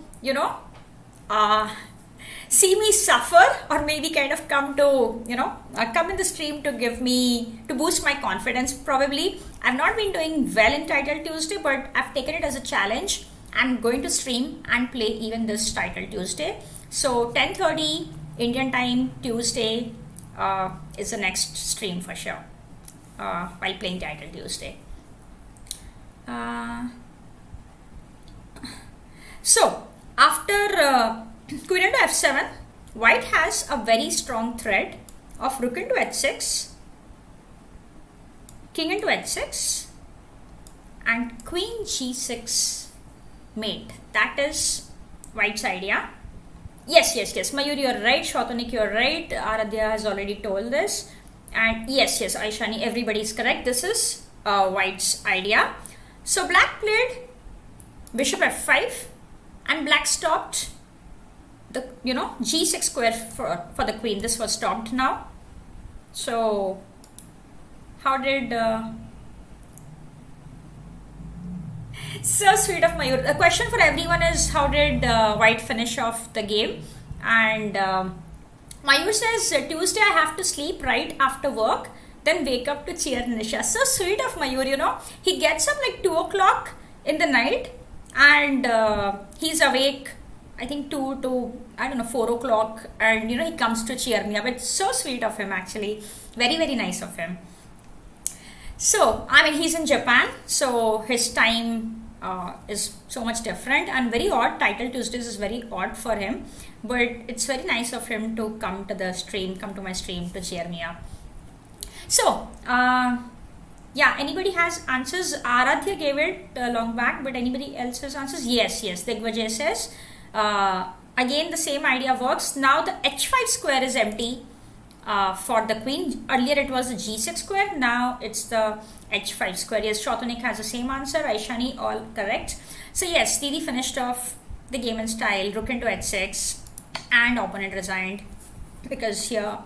see me suffer, or maybe kind of come in the stream to boost my confidence. Probably I've not been doing well in title Tuesday, but I've taken it as a challenge. I'm going to stream and play even this title Tuesday. So 10:30 Indian time Tuesday is the next stream for sure, while playing title Tuesday. So after queen into f7, white has a very strong threat of rook into h6, king into h6, and queen g6 mate. That is white's idea. Yes. Mayur, you're right. Shwatonik, you're right. Aradhya has already told this. And yes, Aishani, everybody is correct. This is white's idea. So black played bishop f5, and black stopped the g6 square for the queen. This was stopped now. So how did so sweet of Mayur. The question for everyone is, how did white finish off the game? And Mayur says, Tuesday I have to sleep right after work, then wake up to cheer Nisha. So sweet of Mayur, he gets up like 2 o'clock in the night, and he's awake I think 2 to 4 o'clock, and he comes to cheer me up. It's so sweet of him, actually. Very nice of him. So he's in Japan, so his time is so much different and very odd. Title Tuesdays is very odd for him, but it's very nice of him to come to my stream to cheer me up. So anybody has answers? Aradhya gave it long back, but anybody else has answers? Yes. Digvijay says, again the same idea works. Now the h5 square is empty for the queen. Earlier it was the g6 square, now it's the h5 square. Yes, Shwatonik has the same answer. Aishani, all correct. So yes, Didi finished off the game in style, rook into h6, and opponent resigned, because here,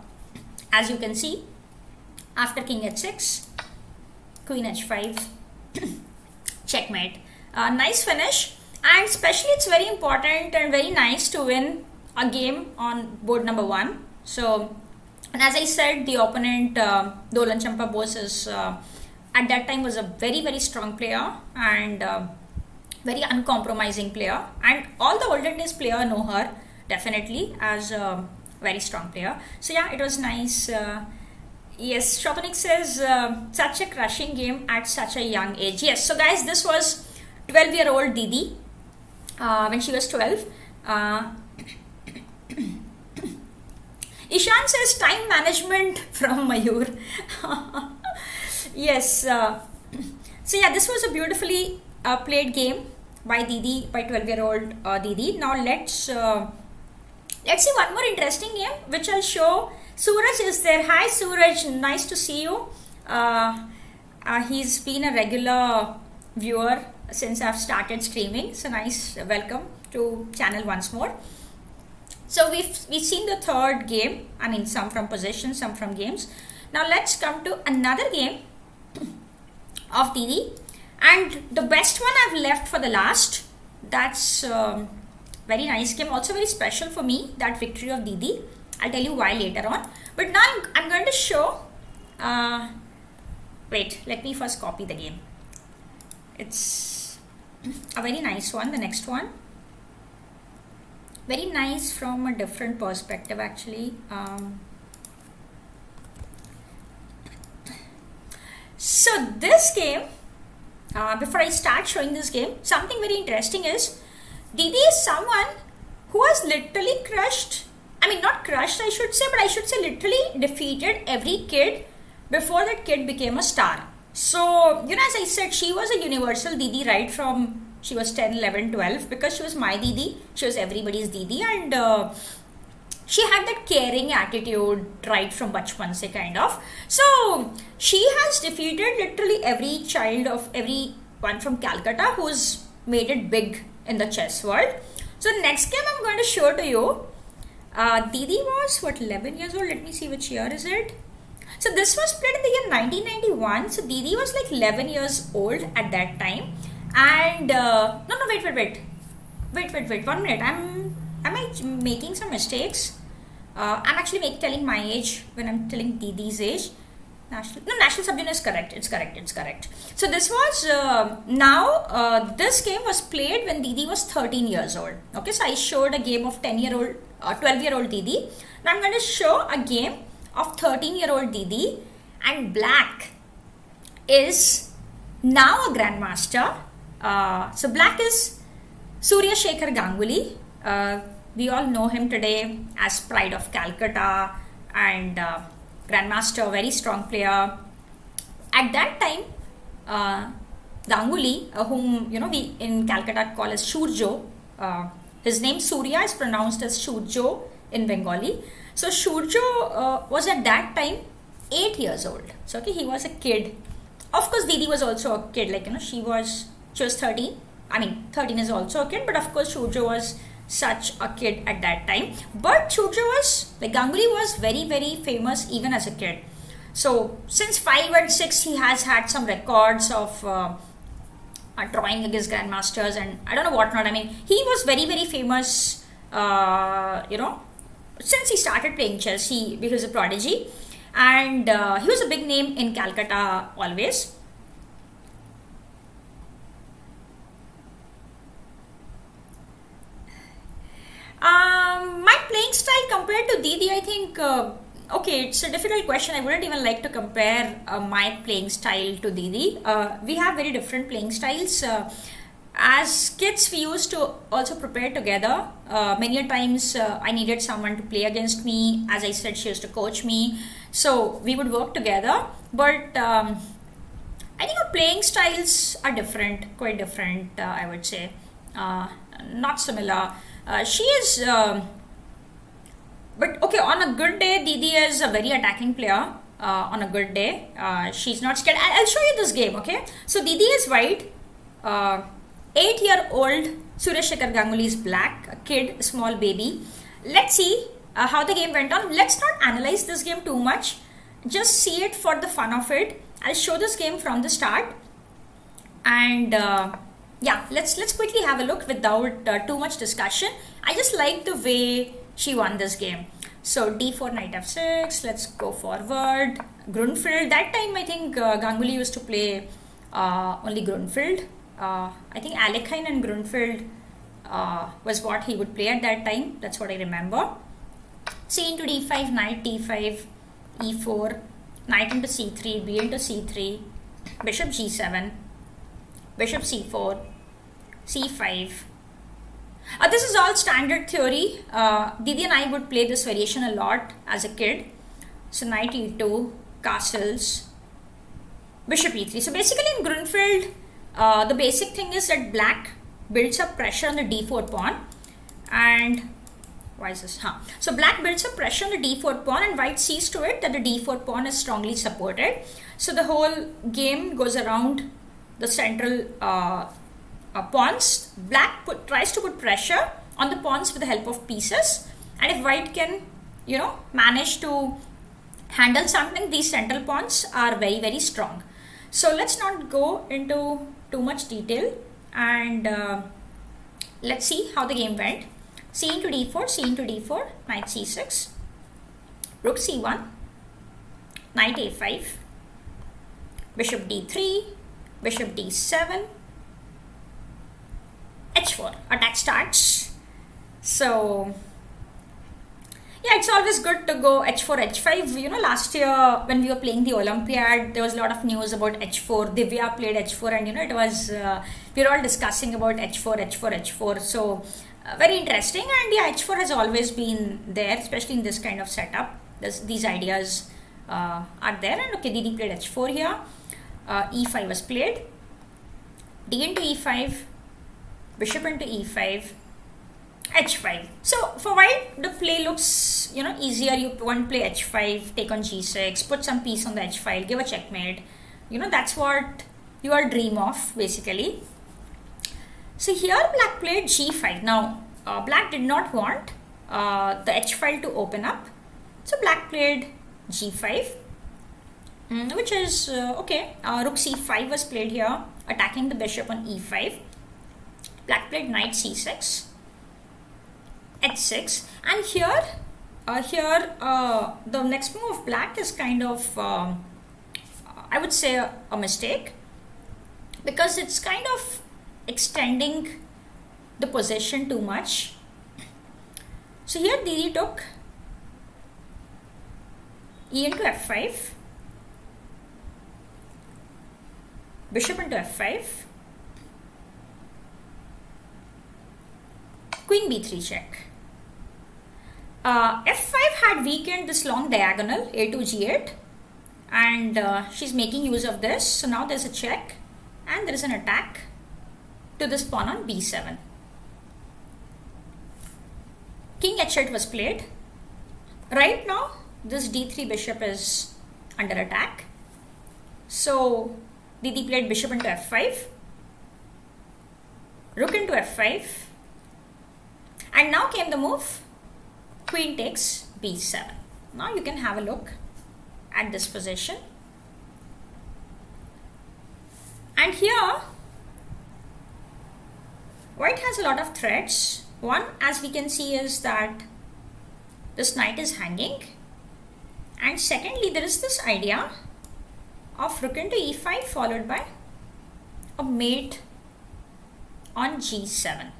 as you can see, after king h6, queen h5, checkmate. Nice finish, and especially it's very important and very nice to win a game on board number 1. So, and as I said, the opponent Dolan Champa Bose is at that time was a very strong player, and very uncompromising player, and all the olden days player know her definitely as a very strong player. So yeah, it was nice. Yes, Shwatonik says, such a crushing game at such a young age. Yes, so guys, this was 12-year-old Didi when she was 12. Ishan says, time management from Mayur. Yes. So yeah, this was a beautifully played game by Didi, by 12-year-old Didi. Now let's see one more interesting game, which I'll show. Suraj is there. Hi Suraj, nice to see you. He's been a regular viewer since I've started streaming. So nice, welcome to channel once more. So we've seen the third game. Some from possession, some from games. Now let's come to another game of Didi, and the best one I've left for the last. That's very nice game, also very special for me, that victory of Didi. I'll tell you why later on. But now I'm going to show, wait, let me first copy the game. It's a very nice one, the next one. Very nice from a different perspective actually. So this game, before I start showing this game, something very interesting is Didi is someone who has literally crushed, I mean not crushed I should say, but I should say literally defeated every kid before that kid became a star. So, you know, as I said, she was a universal Didi right from she was 10, 11, 12 because she was my Didi, she was everybody's Didi, and she had that caring attitude right from bachpan se kind of. So she has defeated literally every child of everyone from Calcutta who's made it big in the chess world. So next game I'm going to show to you. Didi was what, 11 years old? Let me see which year is it. So this was played in the year 1991. So Didi was like 11 years old at that time. And wait, 1 minute. Am I making some mistakes? I'm actually telling my age when I'm telling Didi's age. National Sub-Junior is correct. It's correct. So this was, this game was played when Didi was 13 years old. Okay, so I showed a game of 12-year-old Didi. Now I'm going to show a game of 13-year-old Didi. And black is now a grandmaster. So black is Surya Sekhar Ganguly. We all know him today as Pride of Calcutta and grandmaster, very strong player. At that time, Ganguly, whom we in Calcutta call as Shurjo, his name Surya is pronounced as Shurjo in Bengali. So Shurjo was at that time 8 years old. So okay, he was a kid. Of course, Didi was also a kid. She was 13. I mean, 13 is also a kid, but of course, Shurjo was such a kid at that time. But Shurjo was, Ganguly was very, very famous even as a kid. So since 5 and 6, he has had some records of drawing against grandmasters and I don't know what not. I mean, he was very, very famous, since he started playing chess. He was a prodigy and he was a big name in Calcutta always. My playing style compared to Didi, I think, okay, it's a difficult question. I wouldn't even like to compare my playing style to Didi. We have very different playing styles. As kids, we used to also prepare together. Many times I needed someone to play against me. As I said, she used to coach me. So we would work together. But I think our playing styles are different, quite different, I would say. Not similar. She is, but okay, on a good day, Didi is a very attacking player. On a good day, she's not scared. I'll show you this game, okay? So Didi is white, 8-year-old Surya Sekhar Ganguly is black, a kid, a small baby. Let's see how the game went on. Let's not analyze this game too much. Just see it for the fun of it. I'll show this game from the start. And yeah, let's quickly have a look without too much discussion. I just like the way she won this game. So d4, knight f6, let's go forward. Grunfeld, that time I think Ganguly used to play only Grunfeld. I think Alekhine and Grunfeld was what he would play at that time. That's what I remember. C into d5, knight d5, e4, knight into c3, b into c3, bishop g7, bishop c4, c5. This is all standard theory. Didi and I would play this variation a lot as a kid. So knight e2, castles, bishop e3. So basically in Grunfeld, the basic thing is that black builds up pressure on the d4 pawn. And why is this? So black builds up pressure on the d4 pawn and white sees to it that the d4 pawn is strongly supported. So the whole game goes around the central pawns. Black tries to put pressure on the pawns with the help of pieces, and if white can manage to handle something, these central pawns are very, very strong. So let's not go into too much detail and let's see how the game went. C into d4, c into d4, knight c6, Rook c1, knight a5, bishop d3, bishop d7, h4. Attack starts. So yeah, it's always good to go h4, h5. You know, last year when we were playing the Olympiad, there was a lot of news about h4. Divya played h4, and you know, it was we were all discussing about h4, h4, h4. So very interesting. And yeah, h4 has always been there, especially in this kind of setup. These ideas are there. And okay, Didi played h4 here. E5 was played. D into e5, bishop into e5, h5. So for white, the play looks, you know, easier. You want to play h5, take on g6, put some piece on the h file, give a checkmate. You know, that's what you all dream of, basically. So here black played g5. Now black did not want the h file to open up, so black played g5, which is okay. Rook c5 was played here, attacking the bishop on e5. Black played knight c6, h6, and here the next move of black is kind of I would say a mistake, because it's kind of extending the position too much. So here Didi took e into f5, bishop into f5, queen b3 check. F5 had weakened this long diagonal a2 g8, and she's making use of this. So now there's a check and there is an attack to this pawn on b7. King h8 was played. Right now this d3 bishop is under attack, so Didi played bishop into f5, rook into f5, and now came the move queen takes b7. Now you can have a look at this position, and here white has a lot of threats. One, as we can see, is that this knight is hanging, and secondly there is this idea of rook into e5 followed by a mate on g7.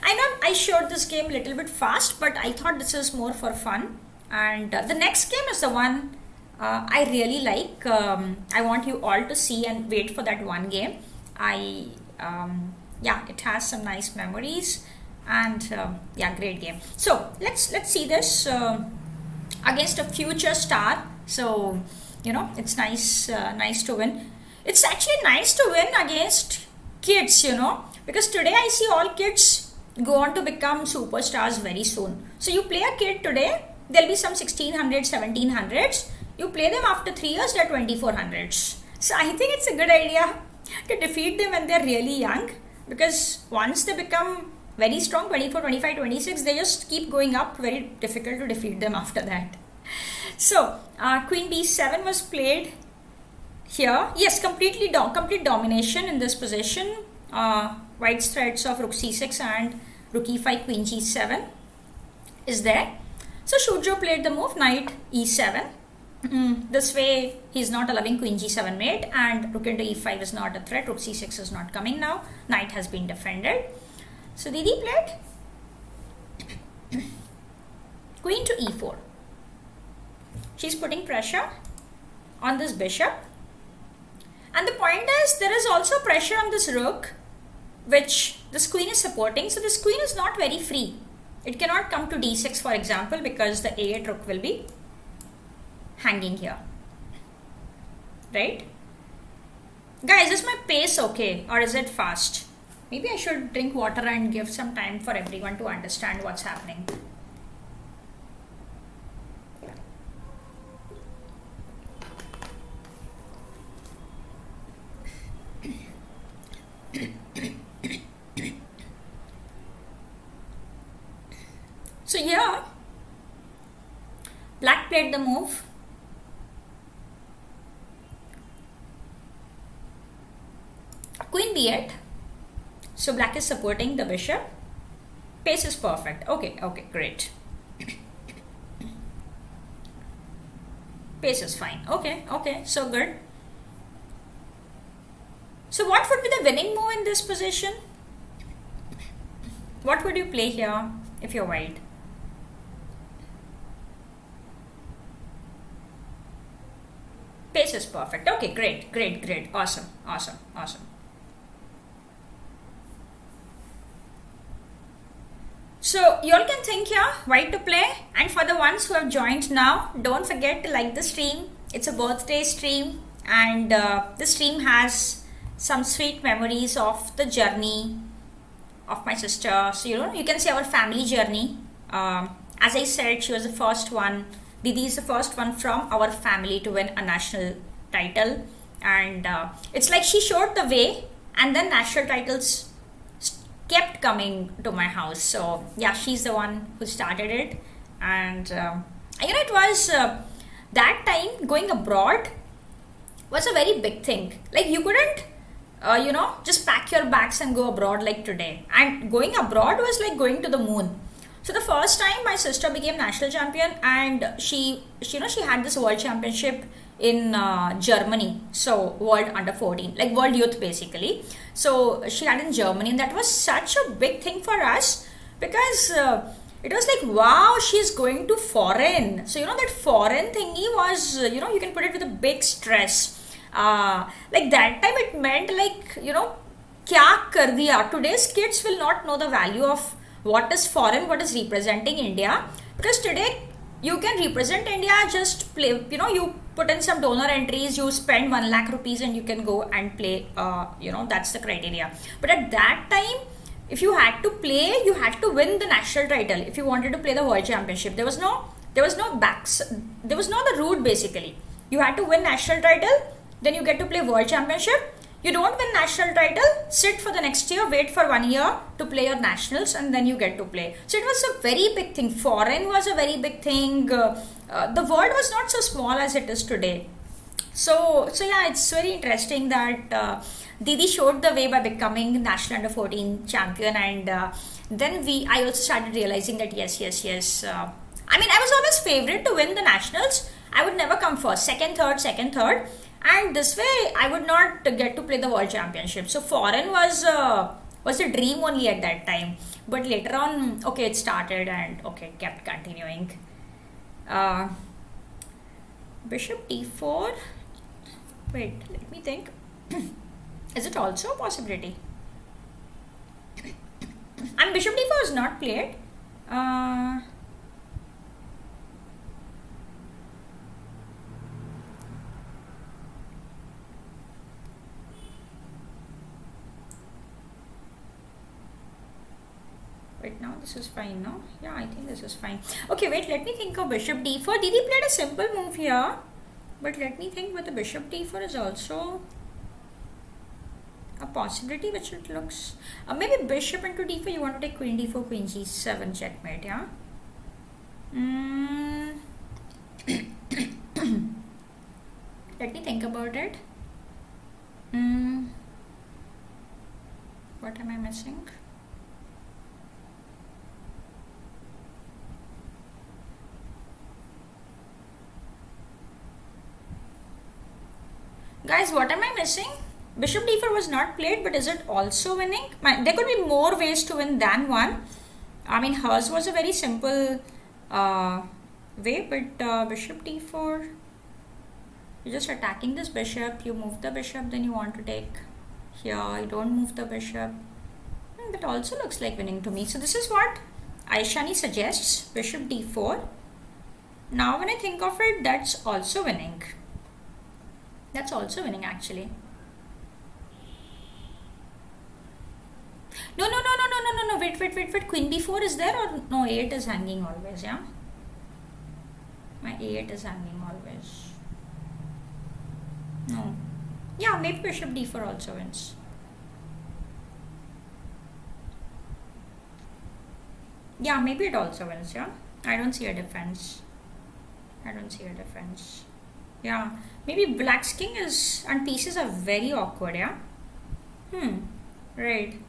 I know I showed this game a little bit fast, but I thought this is more for fun. And the next game is the one I really like. I want you all to see and wait for that one game. Yeah, it has some nice memories, and yeah, great game. So let's see this against a future star. So you know, it's nice to win. It's actually nice to win against kids, you know, because today I see all kids go on to become superstars very soon. So you play a kid today, there'll be some 1600s, 1700s. You play them after 3 years, they're 2400s. So I think it's a good idea to defeat them when they're really young, because once they become very strong, 24, 25, 26, they just keep going up. Very difficult to defeat them after that. So queen b7 was played here. Yes, complete domination in this position. White's threats of rook c6 and rook e5, queen g7 is there. So Shujo played the move knight e7. This way he's not allowing queen g7 mate, and rook into e5 is not a threat. Rook c6 is not coming now. Knight has been defended. So Didi played queen to e4. She's putting pressure on this bishop, and the point is there is also pressure on this rook, which this queen is supporting. So this queen is not very free. It cannot come to d6, for example, because the a8 rook will be hanging here, right? Guys, is my pace okay, or is it fast? Maybe I should drink water and give some time for everyone to understand what's happening. So here black played the move queen b8. So black is supporting the bishop. Pace is perfect. Okay, great. Pace is fine. Okay, okay, so good. So what would be the winning move in this position? What would you play here if you're white? Pace is perfect. Okay, great, great, great. Awesome, awesome, awesome. So you all can think here, white to play. And for the ones who have joined now, don't forget to like the stream. It's a birthday stream, and the stream has some sweet memories of the journey of my sister. So you can see our family journey. As I said, she was the first one. Didi is the first one from our family to win a national title, and it's like she showed the way, and then national titles kept coming to my house. So yeah, she's the one who started it, and it was that time going abroad was a very big thing. Like you couldn't just pack your bags and go abroad like today. And going abroad was like going to the moon. So the first time my sister became national champion, and she had this world championship in Germany. So world under 14, like world youth basically. So she had in Germany, and that was such a big thing for us because it was like, wow, she's going to foreign. So that foreign thingy was, you can put it with a big stress. Like that time it meant like, kya kar diya. Today's kids will not know the value of what is foreign, what is representing India, because today you can represent India, just play, you put in some donor entries, you spend 1 lakh rupees and you can go and play, that's the criteria. But at that time, if you had to play, you had to win the national title. If you wanted to play the world championship, there was no the route basically. You had to win national title, then you get to play world championship. You don't win national title, sit for the next year, wait for 1 year to play your nationals, and then you get to play. So it was a very big thing. Foreign was a very big thing. The world was not so small as it is today. So yeah, it's very interesting that Didi showed the way by becoming national under 14 champion, and then I also started realizing that yes. I was always favorite to win the nationals. I would never come first, second, third. And this way, I would not get to play the world championship. So foreign was a dream only at that time. But later on, okay, it started and okay, kept continuing. Bishop d4. Wait, let me think. Is it also a possibility? And bishop d4 is not played. Wait, now this is fine, no? Yeah, I think this is fine. Okay, wait, let me think of bishop d4. Didi played a simple move here. But let me think whether bishop d4 is also a possibility, which it looks. Maybe bishop into d4, you want to take queen d4, queen g7, checkmate, yeah? Let me think about it. What am I missing? Guys, what am I missing? Bishop d4 was not played, but is it also winning? There could be more ways to win than one. Hers was a very simple way, but bishop d4, you're just attacking this bishop. You move the bishop, then you want to take here. You don't move the bishop. That also looks like winning to me. So this is what Aishani suggests, bishop d4. Now when I think of it, that's also winning. That's also winning actually. No. Wait. Queen b4 is there or no? A8 is hanging always, yeah? My A8 is hanging always. No. Yeah, maybe bishop d4 also wins. Yeah, maybe it also wins, yeah? I don't see a defense. Yeah, maybe black's king is, and pieces are very awkward, yeah? Right.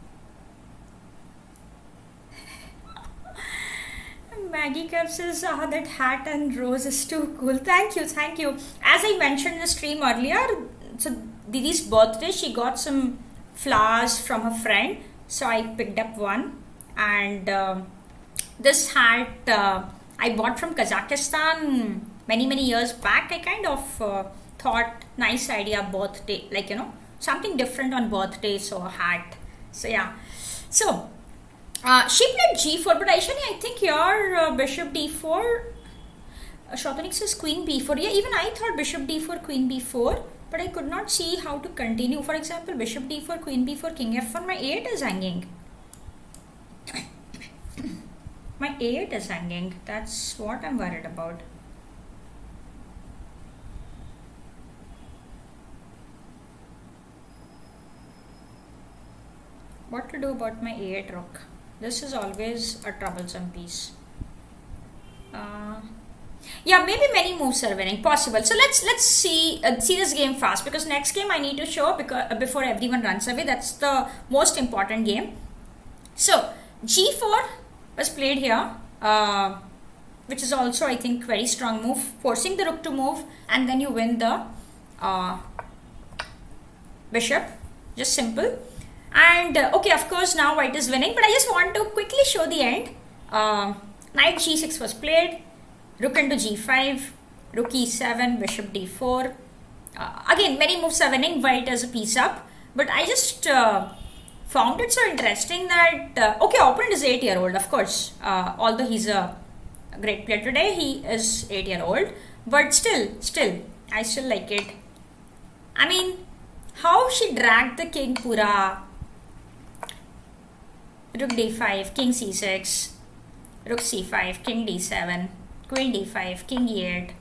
Maggie Cup says, that hat and rose is too cool. Thank you, thank you. As I mentioned in the stream earlier, so Didi's birthday, she got some flowers from her friend. So I picked up one. And this hat I bought from Kazakhstan many years back. I kind of thought, nice idea, birthday, like, something different on birthday, so a hat. So yeah. So she played g4, but Aishani, I think your bishop d4. Shotanik says queen b4. Yeah, even I thought bishop d4, queen b4, but I could not see how to continue. For example, bishop d4, queen b4, king f1. My a8 is hanging. My a8 is hanging. That's what I'm worried about. What to do about my a8 rook? This is always a troublesome piece. Yeah, maybe many moves are winning. Possible. So let's see this game fast, because next game I need to show before everyone runs away. That's the most important game. So g4 was played here, which is also, I think, very strong move, forcing the rook to move, and then you win the bishop. Just simple. And okay, of course now white is winning, but I just want to quickly show the end. Knight g6 was played, rook into g5, rook e7, bishop d4. Again, many moves are winning, white as a piece up, but I just found it so interesting that okay, opponent is 8-year-old, of course, although he's a great player today, he is 8-year-old, but still I still like it. I mean, how she dragged the king pura. Rook d5, king c6, rook c5, king d7, queen d5, king e8,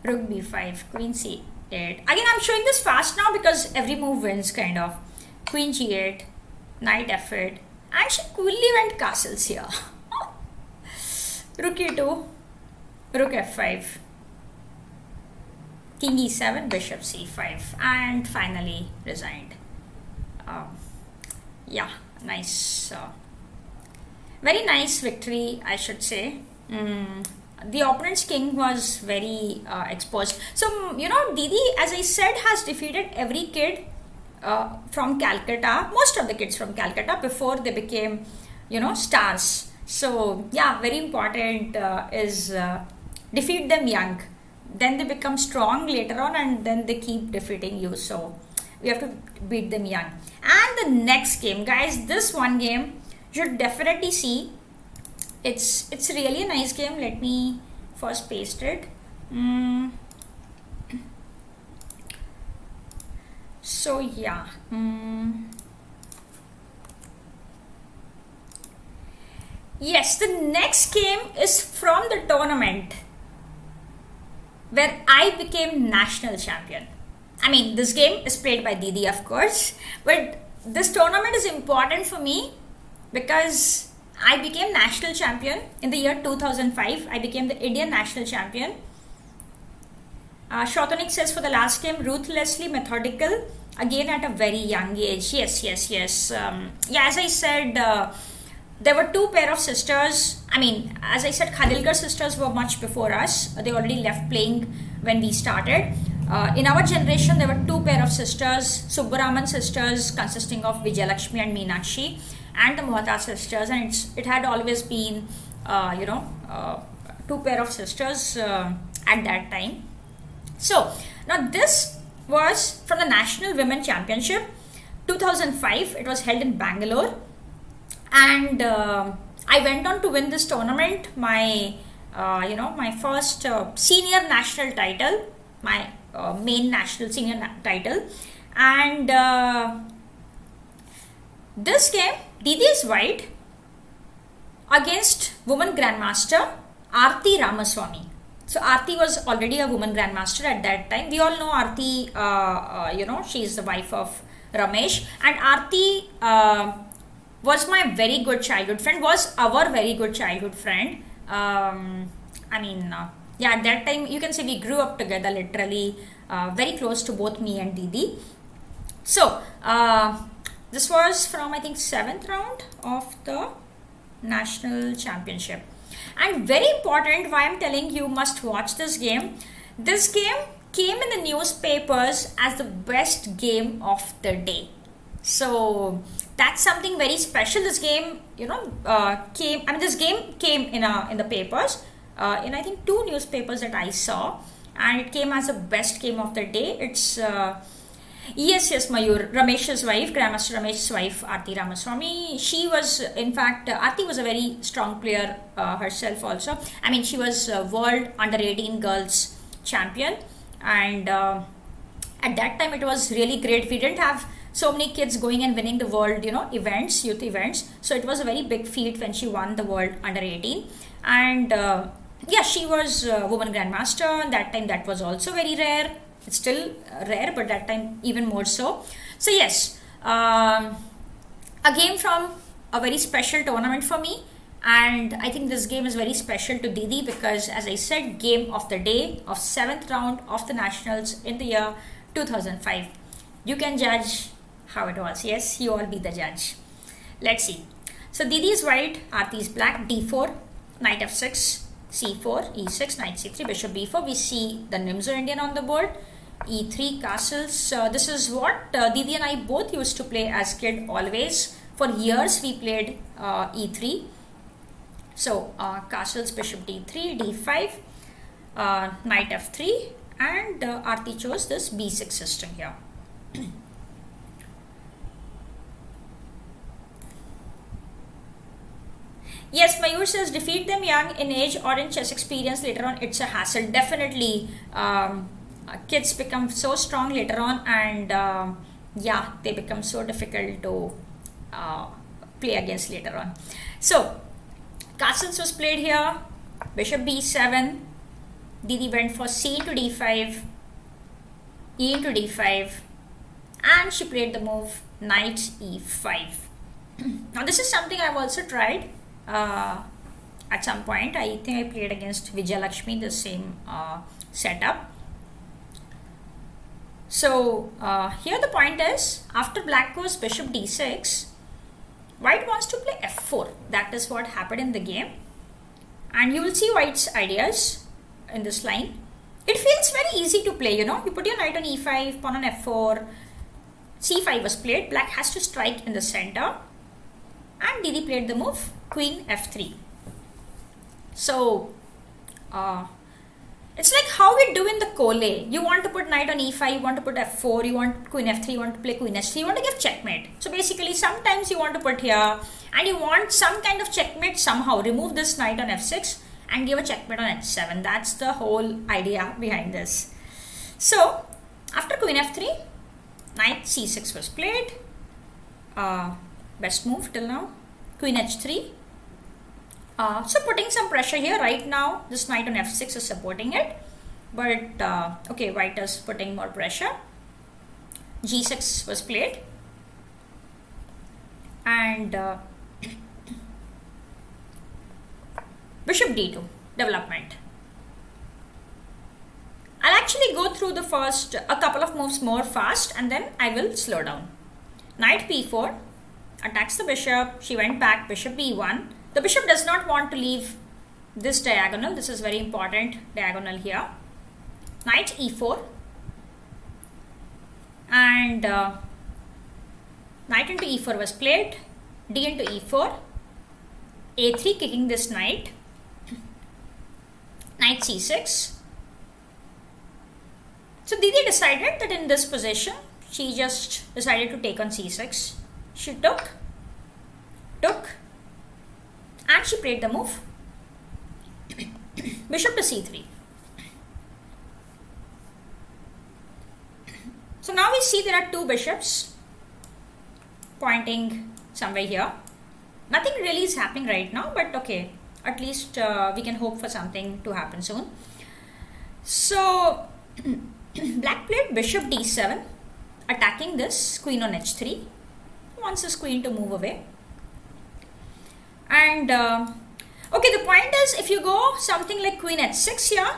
rook b5, queen c8. Again, I'm showing this fast now because every move wins, kind of. Queen g8, knight f8, and she coolly went castles here. Rook e2, rook f5, king e7, bishop c5, and finally resigned. Yeah, nice. Very nice victory, I should say. The opponent's king was very exposed. So, Didi, as I said, has defeated every kid from Calcutta, most of the kids from Calcutta, before they became, stars. So, yeah, very important is defeat them young. Then they become strong later on, and then they keep defeating you. So, we have to beat them young. And the next game, guys, this one game you should definitely see. It's really a nice game. Let me first paste it. So yeah. Yes, the next game is from the tournament where I became national champion. I mean, this game is played by Didi, of course, but this tournament is important for me because I became national champion in the year 2005. I became the Indian national champion. Shotonik says, for the last game, ruthlessly methodical, again at a very young age. Yes. Yeah, as I said, there were two pair of sisters. I mean, as I said, Khadilkar sisters were much before us. They already left playing when we started. In our generation, there were two pair of sisters, Subbaraman sisters, consisting of Vijayalakshmi and Meenakshi, and the Mohota sisters, and it had always been, two pair of sisters at that time. So, now this was from the National Women Championship, 2005. It was held in Bangalore, and I went on to win this tournament, my first senior national title, my main national senior title. And this game, Didi is white against woman grandmaster Aarthie Ramaswamy. So Aarthie was already a woman grandmaster at that time. We all know Aarthie, she is the wife of Ramesh, and Aarthie was my very good childhood friend, was our very good childhood friend. At that time, you can say we grew up together, literally, very close to both me and Didi. So, this was from, I think, 7th round of the national championship. And very important, why I'm telling you must watch this game. This game came in the newspapers as the best game of the day. So that's something very special. This game, this game came in the papers, in I think 2 newspapers that I saw, and it came as the best game of the day. It's yes, Mayur, Ramesh's wife, Grandmaster Ramesh's wife, Aarthie Ramaswamy. She was, in fact, Aarthie was a very strong player herself also. I mean, she was world under 18 girls champion, and at that time it was really great. We didn't have so many kids going and winning the world, events, youth events. So it was a very big feat when she won the world under 18. And she was a woman grandmaster. That time that was also very rare. It's still rare, but that time even more so. So yes, a game from a very special tournament for me. And I think this game is very special to Didi because, as I said, game of the day of 7th round of the nationals in the year 2005. You can judge how it was. Yes, you all be the judge. Let's see. So Didi is white, Aarthie is black, d4, knight f6, c4, e6, knight c3, bishop b4. We see the Nimzo Indian on the board. e3, castles. This is what Didi and I both used to play as kid always. For years we played e3. So castles, bishop d3, d5, knight f3, and Aarthie chose this b6 system here. Yes, Mayur says, defeat them young in age or in chess experience. Later on, it's a hassle. Definitely, kids become so strong later on, and they become so difficult to play against later on. So, castles was played here. Bishop b7. Didi went for c into d5, e into d5, and she played the move knight e5. Now, this is something I've also tried. At some point, I think I played against Vijayalakshmi, the same setup. So here the point is, after black goes bishop d6, white wants to play f4. That is what happened in the game, and you will see white's ideas in this line. It feels very easy to play, you put your knight on e5, pawn on f4, c5 was played, black has to strike in the center, and Didi played the move queen f3. So it's like how we do in the Cole. You want to put knight on e5, you want to put f4, you want queen f3, you want to play queen h3, you want to give checkmate. So basically sometimes you want to put here and you want some kind of checkmate somehow. Remove this knight on f6 and give a checkmate on h7. That's the whole idea behind this. So after queen f3, knight c6 was played. Best move till now. Queen h3. So putting some pressure here right now. This knight on f6 is supporting it, but white is putting more pressure. g6 was played, and bishop d2 development. I'll actually go through the first a couple of moves more fast, and then I will slow down. Knight p4 attacks the bishop. She went back. Bishop b1. The bishop does not want to leave this diagonal. This is very important diagonal here. Knight e4, and knight into e4 was played. D into e4, a3 kicking this knight. Knight c6. So Didi decided that in this position, she just decided to take on c6. She took, and she played the move bishop to c3. So now we see there are two bishops pointing somewhere here. Nothing really is happening right now, but okay, at least we can hope for something to happen soon. So black played bishop d7, attacking this queen on h3. Wants this queen to move away. And the point is, if you go something like queen h6 here,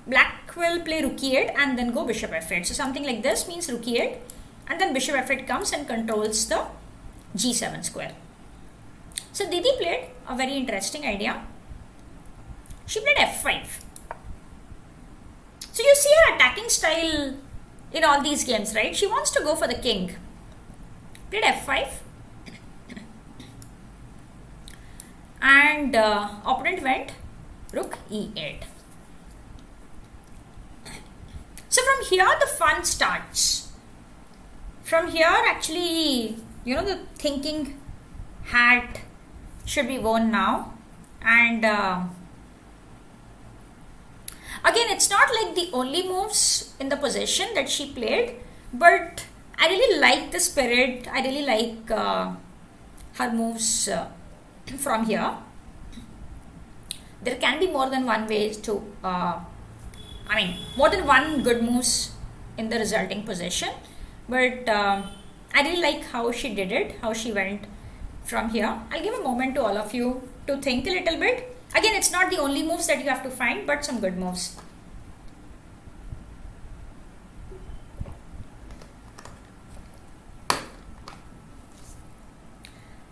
black will play rook e8 and then go bishop f8. So something like this means rook e8, and then bishop f8 comes and controls the g7 square. So Didi played a very interesting idea. She played f5. So you see her attacking style in all these games, right? She wants to go for the king. Played f5. And opponent went rook e8. So from here the fun starts. From here actually, the thinking hat should be worn now. And again, it's not like the only moves in the position that she played, but I really like the spirit. I really like her moves from here. There can be more than one way to, more than one good moves in the resulting position. But I really like how she did it, how she went from here. I'll give a moment to all of you to think a little bit. Again, it's not the only moves that you have to find, but some good moves.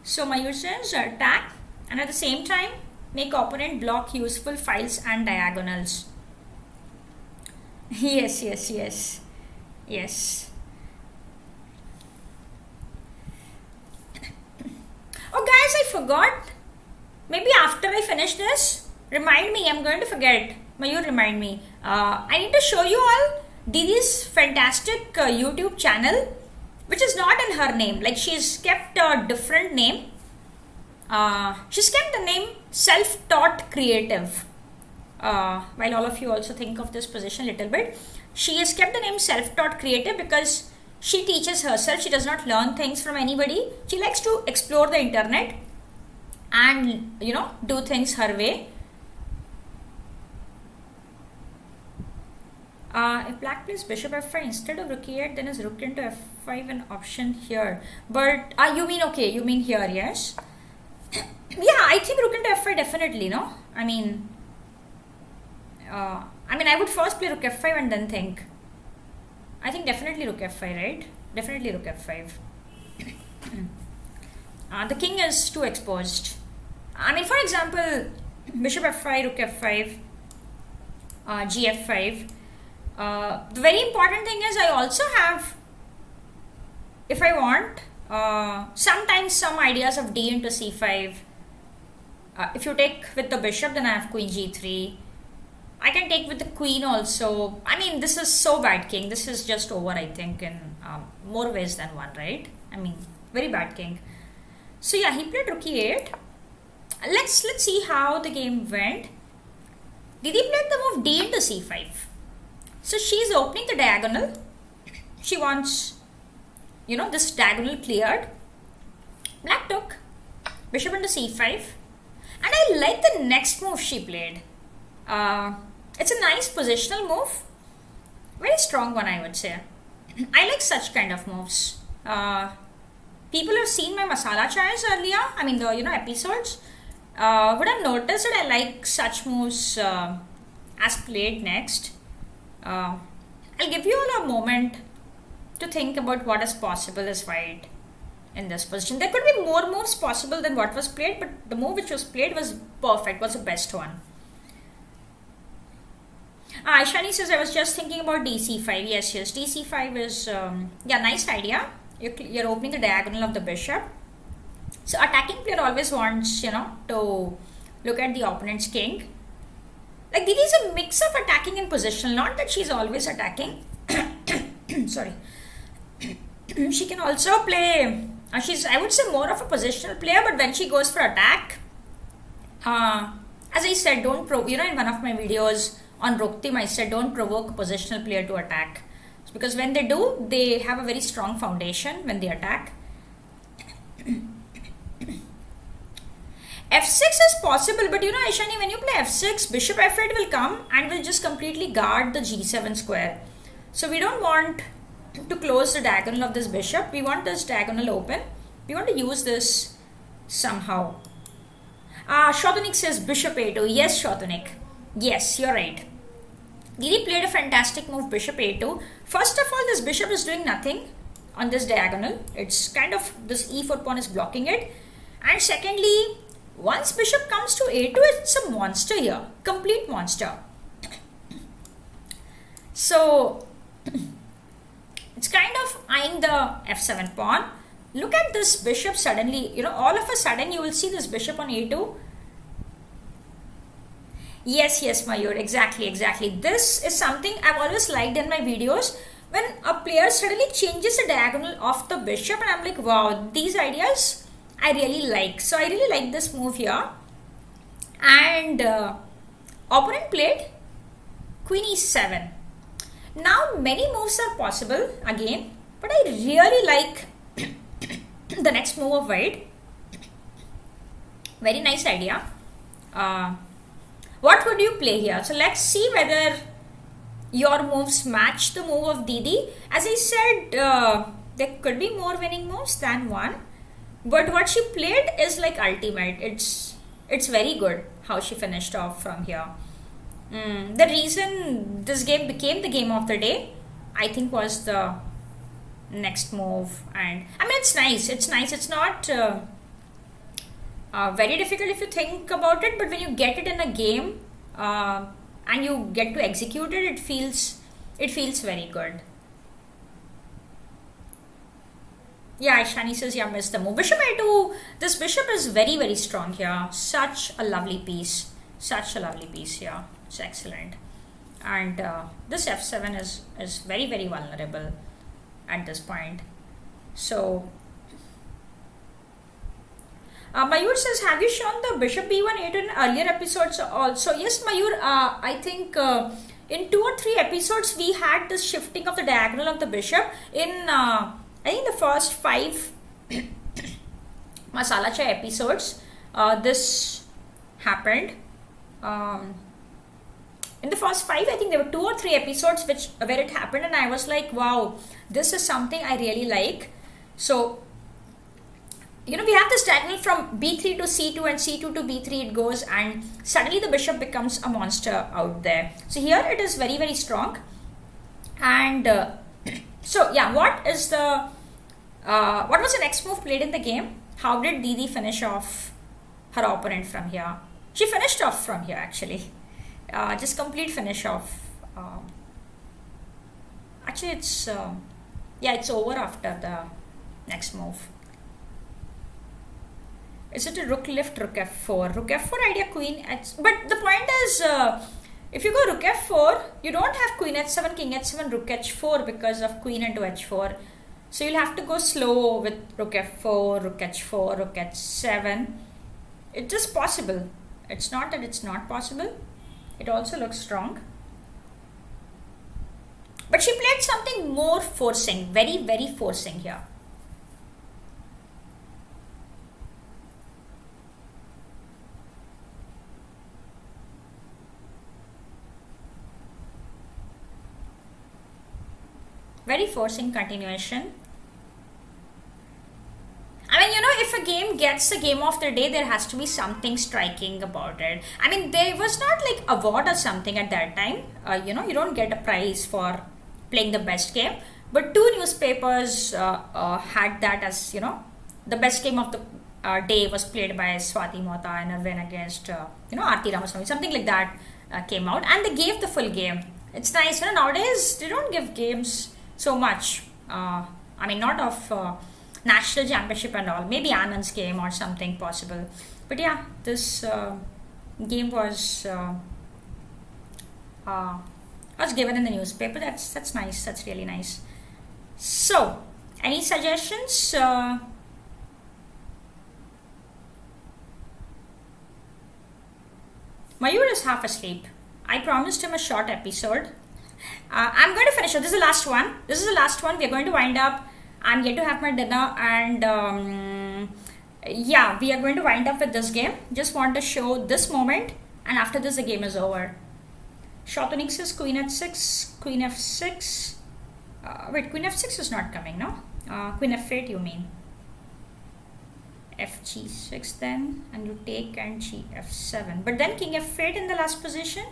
So Mayur says attack and at the same time make opponent block useful files and diagonals. Yes. Oh guys, I forgot. Maybe after I finish this, remind me. I'm going to forget. Mayur, remind me. I need to show you all Didi's fantastic YouTube channel, which is not in her name. Like, she's kept a different name. She's kept the name Self-Taught Creative. While all of you also think of this position a little bit, she has kept the name Self-Taught Creative because she teaches herself. She does not learn things from anybody. She likes to explore the internet and do things her way. If black plays bishop f5 instead of rook e8, then is rook into f5 an option here? But you mean here? Yes. Yeah, I think rook into f5 definitely. No, I would first play rook f5 and then think. I think definitely rook f5, right? Definitely rook f5. The king is too exposed. For example, bishop f5, rook f5, gf5. The very important thing is I also have, if I want, sometimes some ideas of d into c5. If you take with the bishop, then I have queen g3. I can take with the queen also. This is so bad king. This is just over, I think, in more ways than one, right? Very bad king. So yeah, he played rook e8. Let's see how the game went. Didi played the move d into c5. So she's opening the diagonal. She wants, this diagonal cleared. Black took bishop into c5. And I like the next move she played. It's a nice positional move. Very strong one, I would say. I like such kind of moves. People who have seen my Masala chais earlier, the episodes, would have noticed that I like such moves as played next. I'll give you all a moment to think about what is possible as white in this position. There could be more moves possible than what was played, but the move which was played was perfect, was the best one. Aishani says, I was just thinking about dc5. Yes, dc5 is, nice idea. You're opening the diagonal of the bishop. So attacking player always wants, to look at the opponent's king. Like, Didi is a mix of attacking and positional. Not that she's always attacking. Sorry. She can also play, she's, I would say, more of a positional player, but when she goes for attack, as I said, don't in one of my videos on Roktim, I said don't provoke a positional player to attack. Because when they do, they have a very strong foundation when they attack. f6 is possible, but Aishani, when you play f6, bishop f8 will come and will just completely guard the g7 square. So we don't want to close the diagonal of this bishop. We want this diagonal open. We want to use this somehow. Shotunik says bishop a2. Yes, Shotunik. Yes, you're right. Didi played a fantastic move, bishop a2. First of all, this bishop is doing nothing on this diagonal. It's kind of, this e4 pawn is blocking it. And secondly, Once bishop comes to a2, it's a monster here, complete monster. So it's kind of eyeing the f7 pawn. Look at this bishop suddenly, all of a sudden you will see this bishop on a2. Yes, Mayur, exactly. This is something I've always liked in my videos. When a player suddenly changes the diagonal of the bishop, and I'm like, wow, these ideas I really like. So I really like this move here. And opponent played queen e7. Now many moves are possible again, but I really like the next move of white. Very nice idea. What would you play here? So let's see whether your moves match the move of Didi. As I said, there could be more winning moves than one, but what she played is like ultimate. It's very good how she finished off from here. The reason this game became the game of the day, I think, was the next move. And I mean, it's nice. It's not very difficult if you think about it, but when you get it in a game and you get to execute it, it feels very good. Yeah, Shani says, yeah, missed the move. Bishop a2. This bishop is very, very strong here. Such a lovely piece here. It's excellent. And this f7 is very, very vulnerable at this point. So Mayur says, have you shown the bishop b1 8 in earlier episodes also? Yes, Mayur, I think in 2 or 3 episodes we had this shifting of the diagonal of the bishop. In I think the first 5 Masala Chai episodes, this happened. In the first 5, I think there were 2 or 3 episodes where it happened, and I was like, wow, this is something I really like. So we have this diagonal from b3 to c2 and c2 to b3 it goes, and suddenly the bishop becomes a monster out there. So here it is very, very strong. And so yeah, what was the next move played in the game? How did Didi finish off her opponent from here? She finished off from here actually. Just complete finish off. Actually it's over after the next move. Is it a rook lift, rook f4? Rook f4 idea, queen h. But the point is, if you go rook f4, you don't have queen h7, king h7, rook h4 because of queen into h4. So you'll have to go slow with rook f4, rook h4, rook h7. It is possible. It's not that it's not possible. It also looks strong. But she played something more forcing, very, very forcing here. Very forcing continuation. I mean, if a game gets the game of the day, there has to be something striking about it. I mean, there was not like award or something at that time. You don't get a prize for playing the best game. But 2 newspapers had that as, the best game of the day was played by Swati Mohota and a win against, Aarthie Ramaswamy. Something like that came out. And they gave the full game. It's nice. Nowadays, they don't give games so much. I mean, not of national championship and all. Maybe Anand's game or something possible. But yeah, this game was given in the newspaper. That's nice. That's really nice. So, any suggestions? Mayur is half asleep. I promised him a short episode. I'm going to finish it. This is the last one. We are going to wind up. I'm yet to have my dinner, and yeah, we are going to wind up with this game. Just want to show this moment, and after this the game is over. Shotunik says queen h6, queen f6. Wait, queen f6 is not coming, no? Queen f8 you mean? F g6 then, and you take and g f7. But then king f8 in the last position.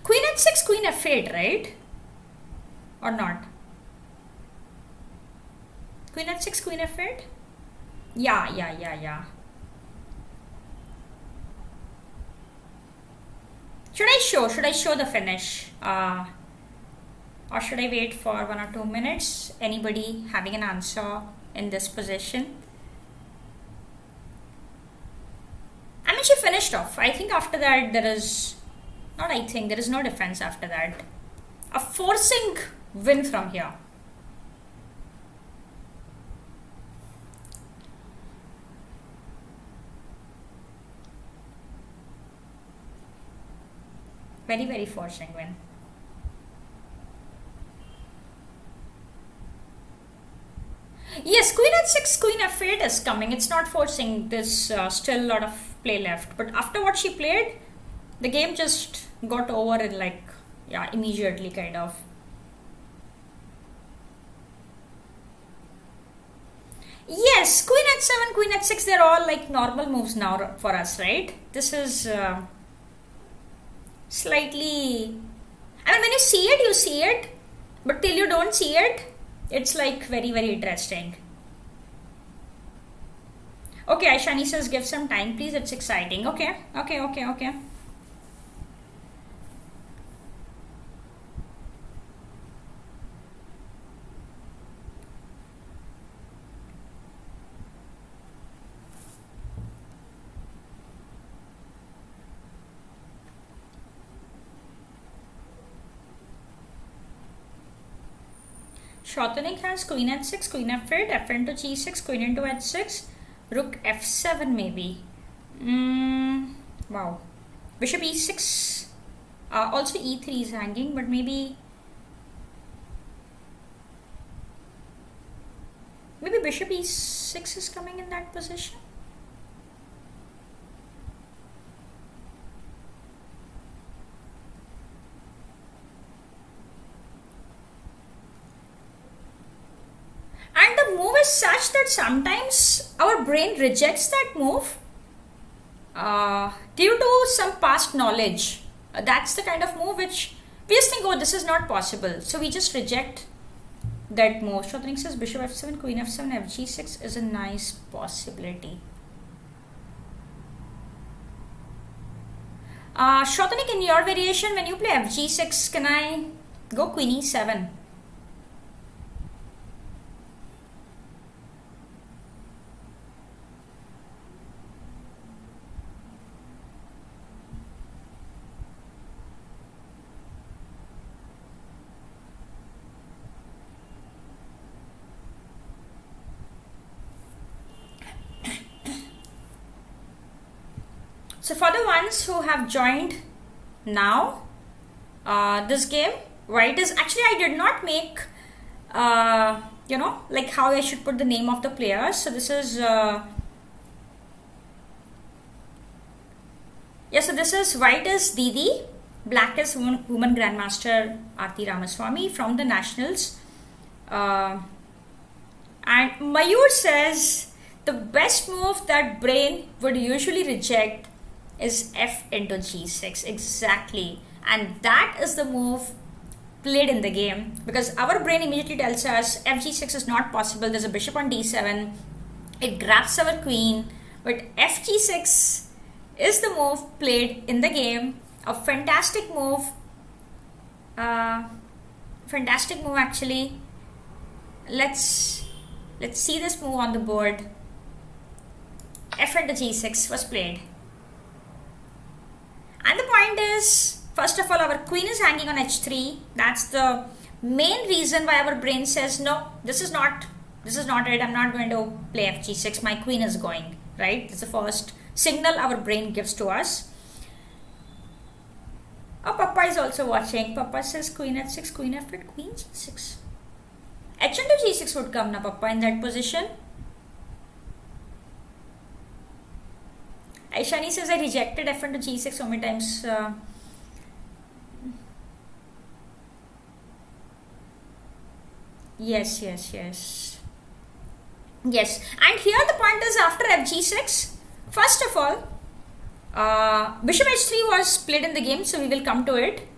Queen h6, queen f8, right? Or not? Queen h6, queen f8? Yeah, yeah, yeah, yeah. Should I show the finish? Or should I wait for 1 or 2 minutes? Anybody having an answer in this position? I mean, she finished off. I think after that there is, not I think, there is no defense after that. A forcing win from here. Very, very forcing win. Yes, queen h6, queen f8 is coming. It's not forcing. There's still a lot of play left. But after what she played, the game just got over in like, yeah, immediately kind of. Yes, queen h7, queen h6, they're all like normal moves now for us, right? This is slightly. I mean, when you see it, you see it. But till you don't see it, it's like very, very interesting. Okay, Aishani says give some time, please. It's exciting. Okay. Shortening has queen h6, queen f8, f into g6, queen into h6, rook f7 maybe. Wow. Bishop e6. Also e3 is hanging, but maybe bishop e6 is coming in that position. And the move is such that sometimes our brain rejects that move due to some past knowledge. That's the kind of move which we just think, oh, this is not possible. So we just reject that move. Shortening says bishop f7, queen f7, fg6 is a nice possibility. Shortening, in your variation, when you play fg6, can I go queen e7? So for the ones who have joined now, this game, white is actually, I did not make, like how I should put the name of the players. So this is, so this is, white is Didi, black is woman grandmaster Aarthie Ramaswamy from the nationals. And Mayur says the best move that brain would usually reject is f into g6. Exactly. And that is the move played in the game, because our brain immediately tells us fg6 is not possible. There's a bishop on d7. It grabs our queen. But fg6 is the move played in the game. A fantastic move. Actually. Let's see this move on the board. F into g6 was played. And the point is, first of all, our queen is hanging on h3. That's the main reason why our brain says, no, this is not it. I'm not going to play fg6. My queen is going, right? It's the first signal our brain gives to us. Oh, Papa is also watching. Papa says queen h6, queen f8, queen g6. H into g6 would come, na Papa, in that position. Aishani says I rejected f into g6 so many times. Yes. And here the point is, after fg6, first of all, bishop h3 was played in the game, so we will come to it.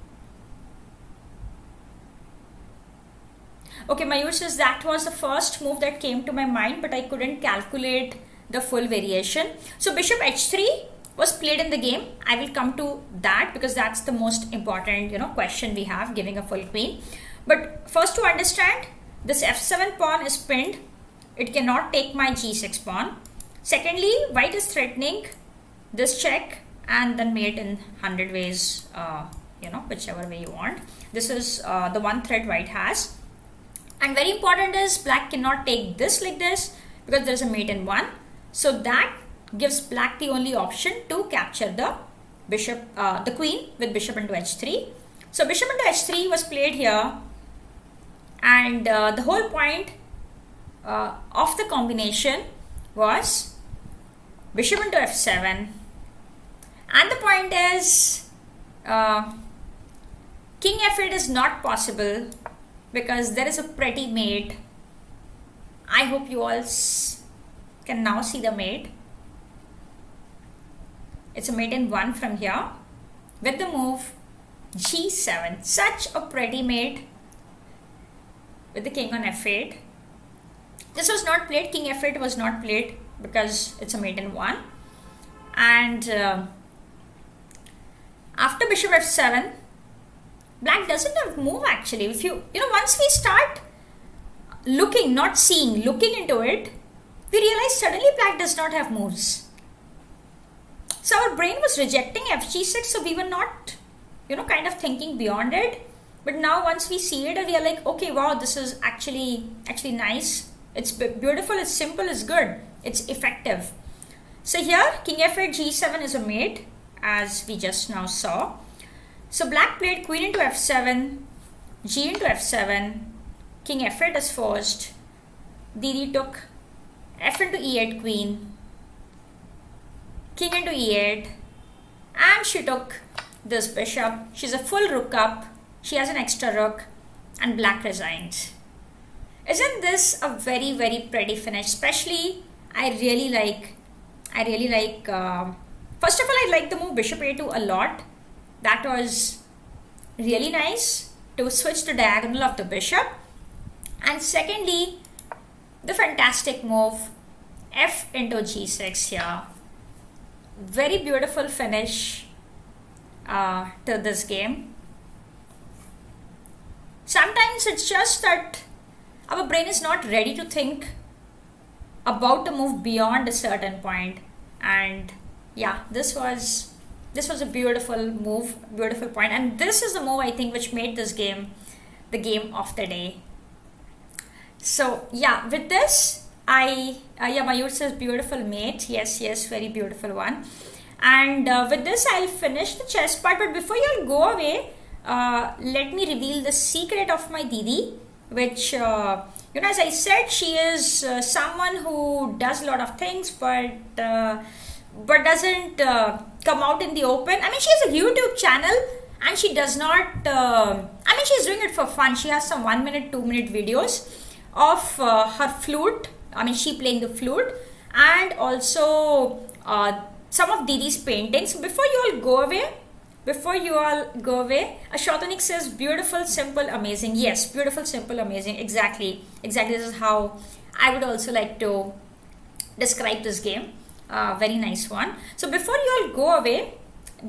Okay, Mayur says that was the first move that came to my mind, but I couldn't calculate the full variation. So bishop h3 was played in the game. I will come to that because that's the most important, question we have, giving a full queen. But first, to understand, this f7 pawn is pinned. It cannot take my g6 pawn. Secondly, white is threatening this check and then mate in 100 ways, whichever way you want. This is the one threat white has. And very important is black cannot take this like this because there is a mate in 1. So that gives black the only option to capture the bishop, the queen with bishop into h3. So bishop into h3 was played here, and the whole point of the combination was bishop into f7, and the point is king f8 is not possible because there is a pretty mate. I hope you all can now see the mate. It's a mate in 1 from here with the move g7. Such a pretty mate with the king on f8. This was not played. King f8 was not played because it's a mate in 1. And after bishop f7, black doesn't have move actually. If once we start looking, not seeing, looking into it, we realize suddenly black does not have moves. So our brain was rejecting fg6, so we were not, kind of thinking beyond it. But now once we see it, we are like, okay, wow, this is actually nice. It's beautiful, it's simple, it's good, it's effective. So here, king f8, g7 is a mate, as we just now saw. So black played queen into f7, g into f7, king f8 is forced. Didi took f into e8 queen, king into e8, and she took this bishop. She's a full rook up. She has an extra rook, and black resigns. Isn't this a very, very pretty finish? Especially, I really like. First of all, I like the move bishop a2 a lot. That was really nice to switch the diagonal of the bishop. And secondly, the fantastic move f into g6 here. Very beautiful finish to this game. Sometimes it's just that our brain is not ready to think about the move beyond a certain point. And yeah, this was a beautiful move, beautiful point. And this is the move, I think, which made this game the game of the day. So yeah, with this, Mayur says beautiful mate. Yes, very beautiful one. And with this, I'll finish the chess part. But before you all go away, let me reveal the secret of my Didi, which, as I said, she is someone who does a lot of things, but doesn't come out in the open. I mean, she has a YouTube channel, and she does not, she's doing it for fun. She has some 1 minute, 2 minute videos of her flute. I mean, she playing the flute, and also some of Didi's paintings. Before you all go away, Ashwatonik says beautiful, simple, amazing. Yes, beautiful, simple, amazing. Exactly. This is how I would also like to describe this game. Very nice one. So before you all go away,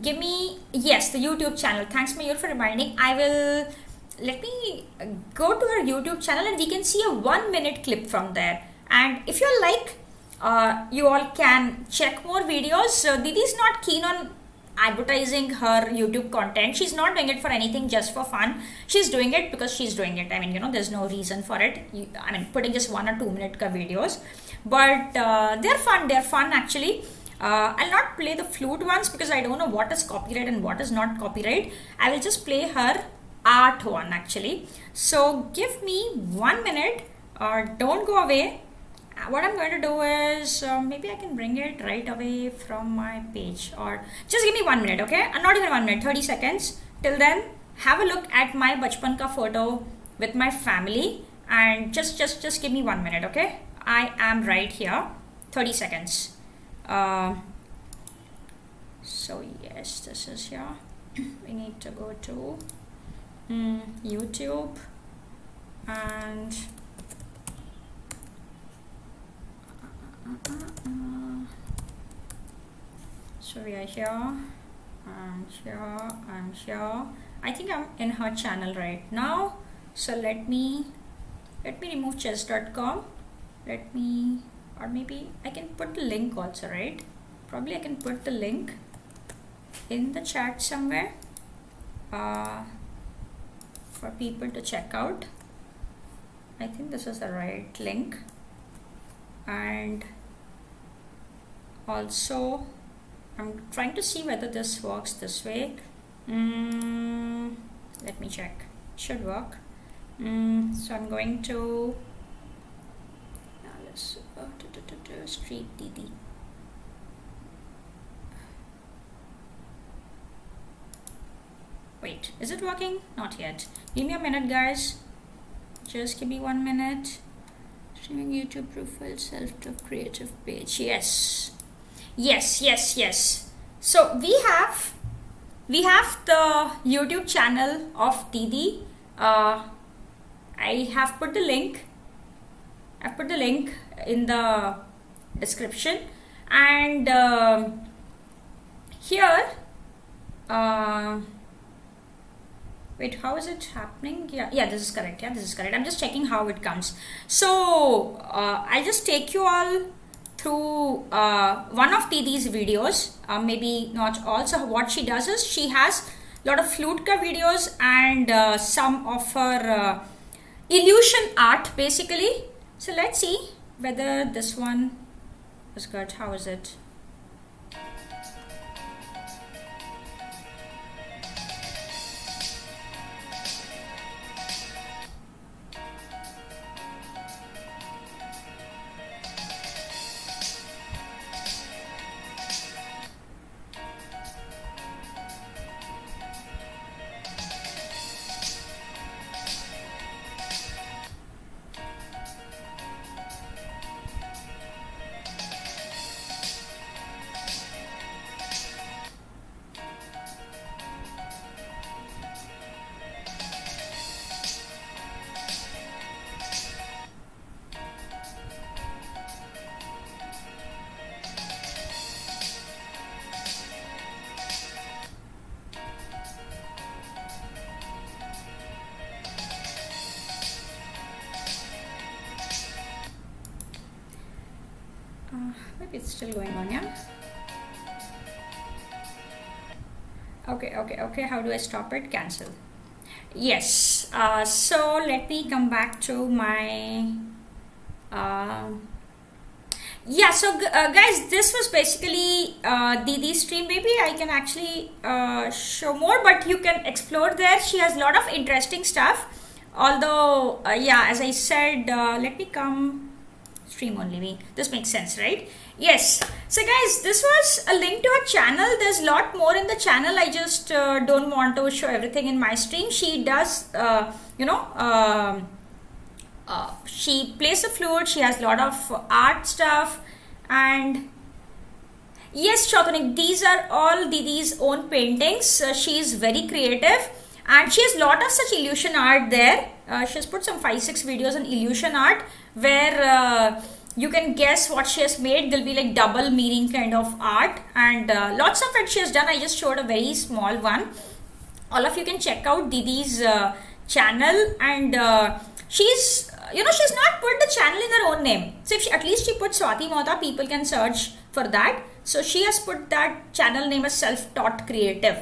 give me, yes, the YouTube channel. Thanks, Mayur, for reminding. Let me go to our YouTube channel and we can see a 1 minute clip from there. And if you like, you all can check more videos. Didi is not keen on advertising her YouTube content. She's not doing it for anything, just for fun. She's doing it because she's doing it. I mean, there's no reason for it. Putting just 1 or 2 minute videos. But they're fun actually. I'll not play the flute ones because I don't know what is copyright and what is not copyright. I will just play her art one actually. So give me 1 minute, don't go away. What I'm going to do is maybe I can bring it right away from my page, or just give me 1 minute, okay? Not even 1 minute, 30 seconds. Till then, have a look at my bachpan ka photo with my family, and just give me 1 minute, okay? I am right here. 30 seconds. So yes, this is here. We need to go to YouTube. and Surya here, and here. I think I'm in her channel right now. So let me remove chess.com. Or maybe I can put the link also, right? Probably I can put the link in the chat somewhere for people to check out. I think this is the right link. And also I'm trying to see whether this works this way. Let me check. Should work. So I'm going to let's street Didi. Wait, is it working? Not yet. Give me a minute, guys. Just give me 1 minute. Streaming YouTube profile, self-taught creative page. Yes. So we have the YouTube channel of Didi. I have put the link. I've put the link in the description, and here wait, how is it happening? Yeah, this is correct. I'm just checking how it comes. So I'll just take you all through one of Didi's videos, maybe not all. So what she does is she has a lot of flute ka videos and some of her illusion art basically. So let's see whether this one is good. How is it? Maybe it's still going on, yeah? Okay. How do I stop it? Cancel. Yes. So let me come back to my yeah, so guys, this was basically Didi's stream. Maybe I can actually show more, but you can explore there. She has a lot of interesting stuff. Although yeah, as I said, let me come stream only. This makes sense, right? Yes. So guys, this was a link to her channel. There's a lot more in the channel. I just don't want to show everything in my stream. She does she plays the flute. She has a lot of art stuff, and yes, Chautanik, these are all Didi's own paintings. She is very creative, and she has a lot of such illusion art there. She has put some 5-6 videos on illusion art where you can guess what she has made. There'll be like double meaning kind of art, and lots of it she has done. I just showed a very small one. All of you can check out Didi's channel, and she's not put the channel in her own name. So if she, at least she put Swati Mohota, people can search for that. So she has put that channel name as self-taught creative.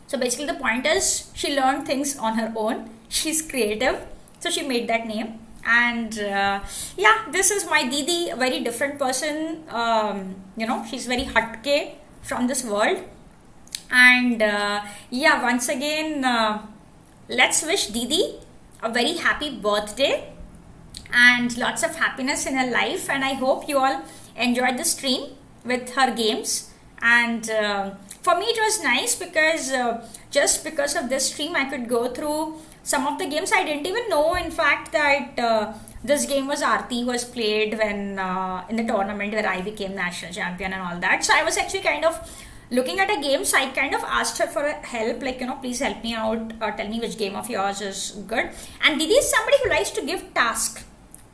So basically the point is she learned things on her own. She's creative, so she made that name. And yeah, this is my Didi, a very different person. She's very hatke from this world. And yeah, once again, let's wish Didi a very happy birthday and lots of happiness in her life. And I hope you all enjoyed the stream with her games. And for me it was nice because just because of this stream I could go through some of the games. I didn't even know, in fact, that this game was Aarthie was played when in the tournament where I became national champion and all that. So I was actually kind of looking at a game, so I kind of asked her for help, like, please help me out, tell me which game of yours is good. And Didi is somebody who likes to give tasks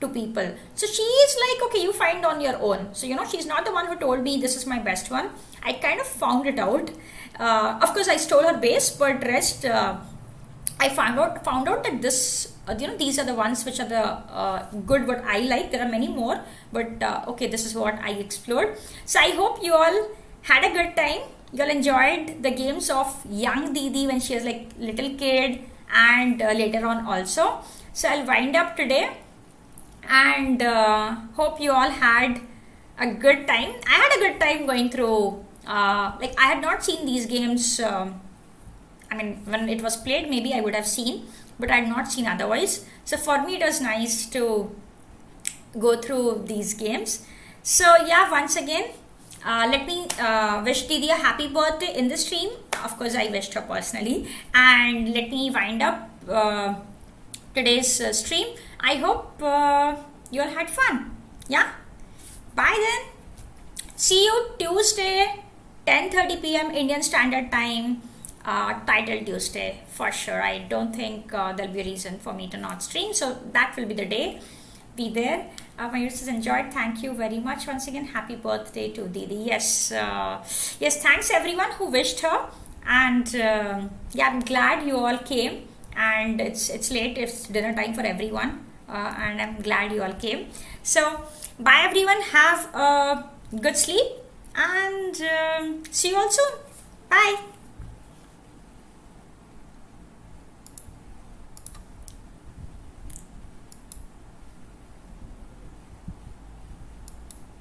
to people. So she is like, okay, you find on your own. So, she's not the one who told me this is my best one. I kind of found it out. Of course, I stole her base, but rest, I found out that this, these are the ones which are the good, what I like. There are many more, but okay, this is what I explored. So I hope you all had a good time. You all enjoyed the games of young Didi when she was like little kid, and later on also. So I'll wind up today, and hope you all had a good time. I had a good time going through, I had not seen these games. When it was played, maybe I would have seen, but I had not seen otherwise. So for me, it was nice to go through these games. So yeah, once again, let me wish Didi a happy birthday in the stream. Of course, I wished her personally. And let me wind up today's stream. I hope you all had fun. Yeah? Bye then. See you Tuesday, 10:30 p.m. Indian Standard Time. Title Tuesday for sure. I don't think there'll be a reason for me to not stream. So that will be the day. Be there. My users enjoyed. Thank you very much once again. Happy birthday to Didi. Yes, thanks everyone who wished her. And yeah, I'm glad you all came. And it's late. It's dinner time for everyone. And I'm glad you all came. So bye everyone. Have a good sleep. And see you all soon. Bye.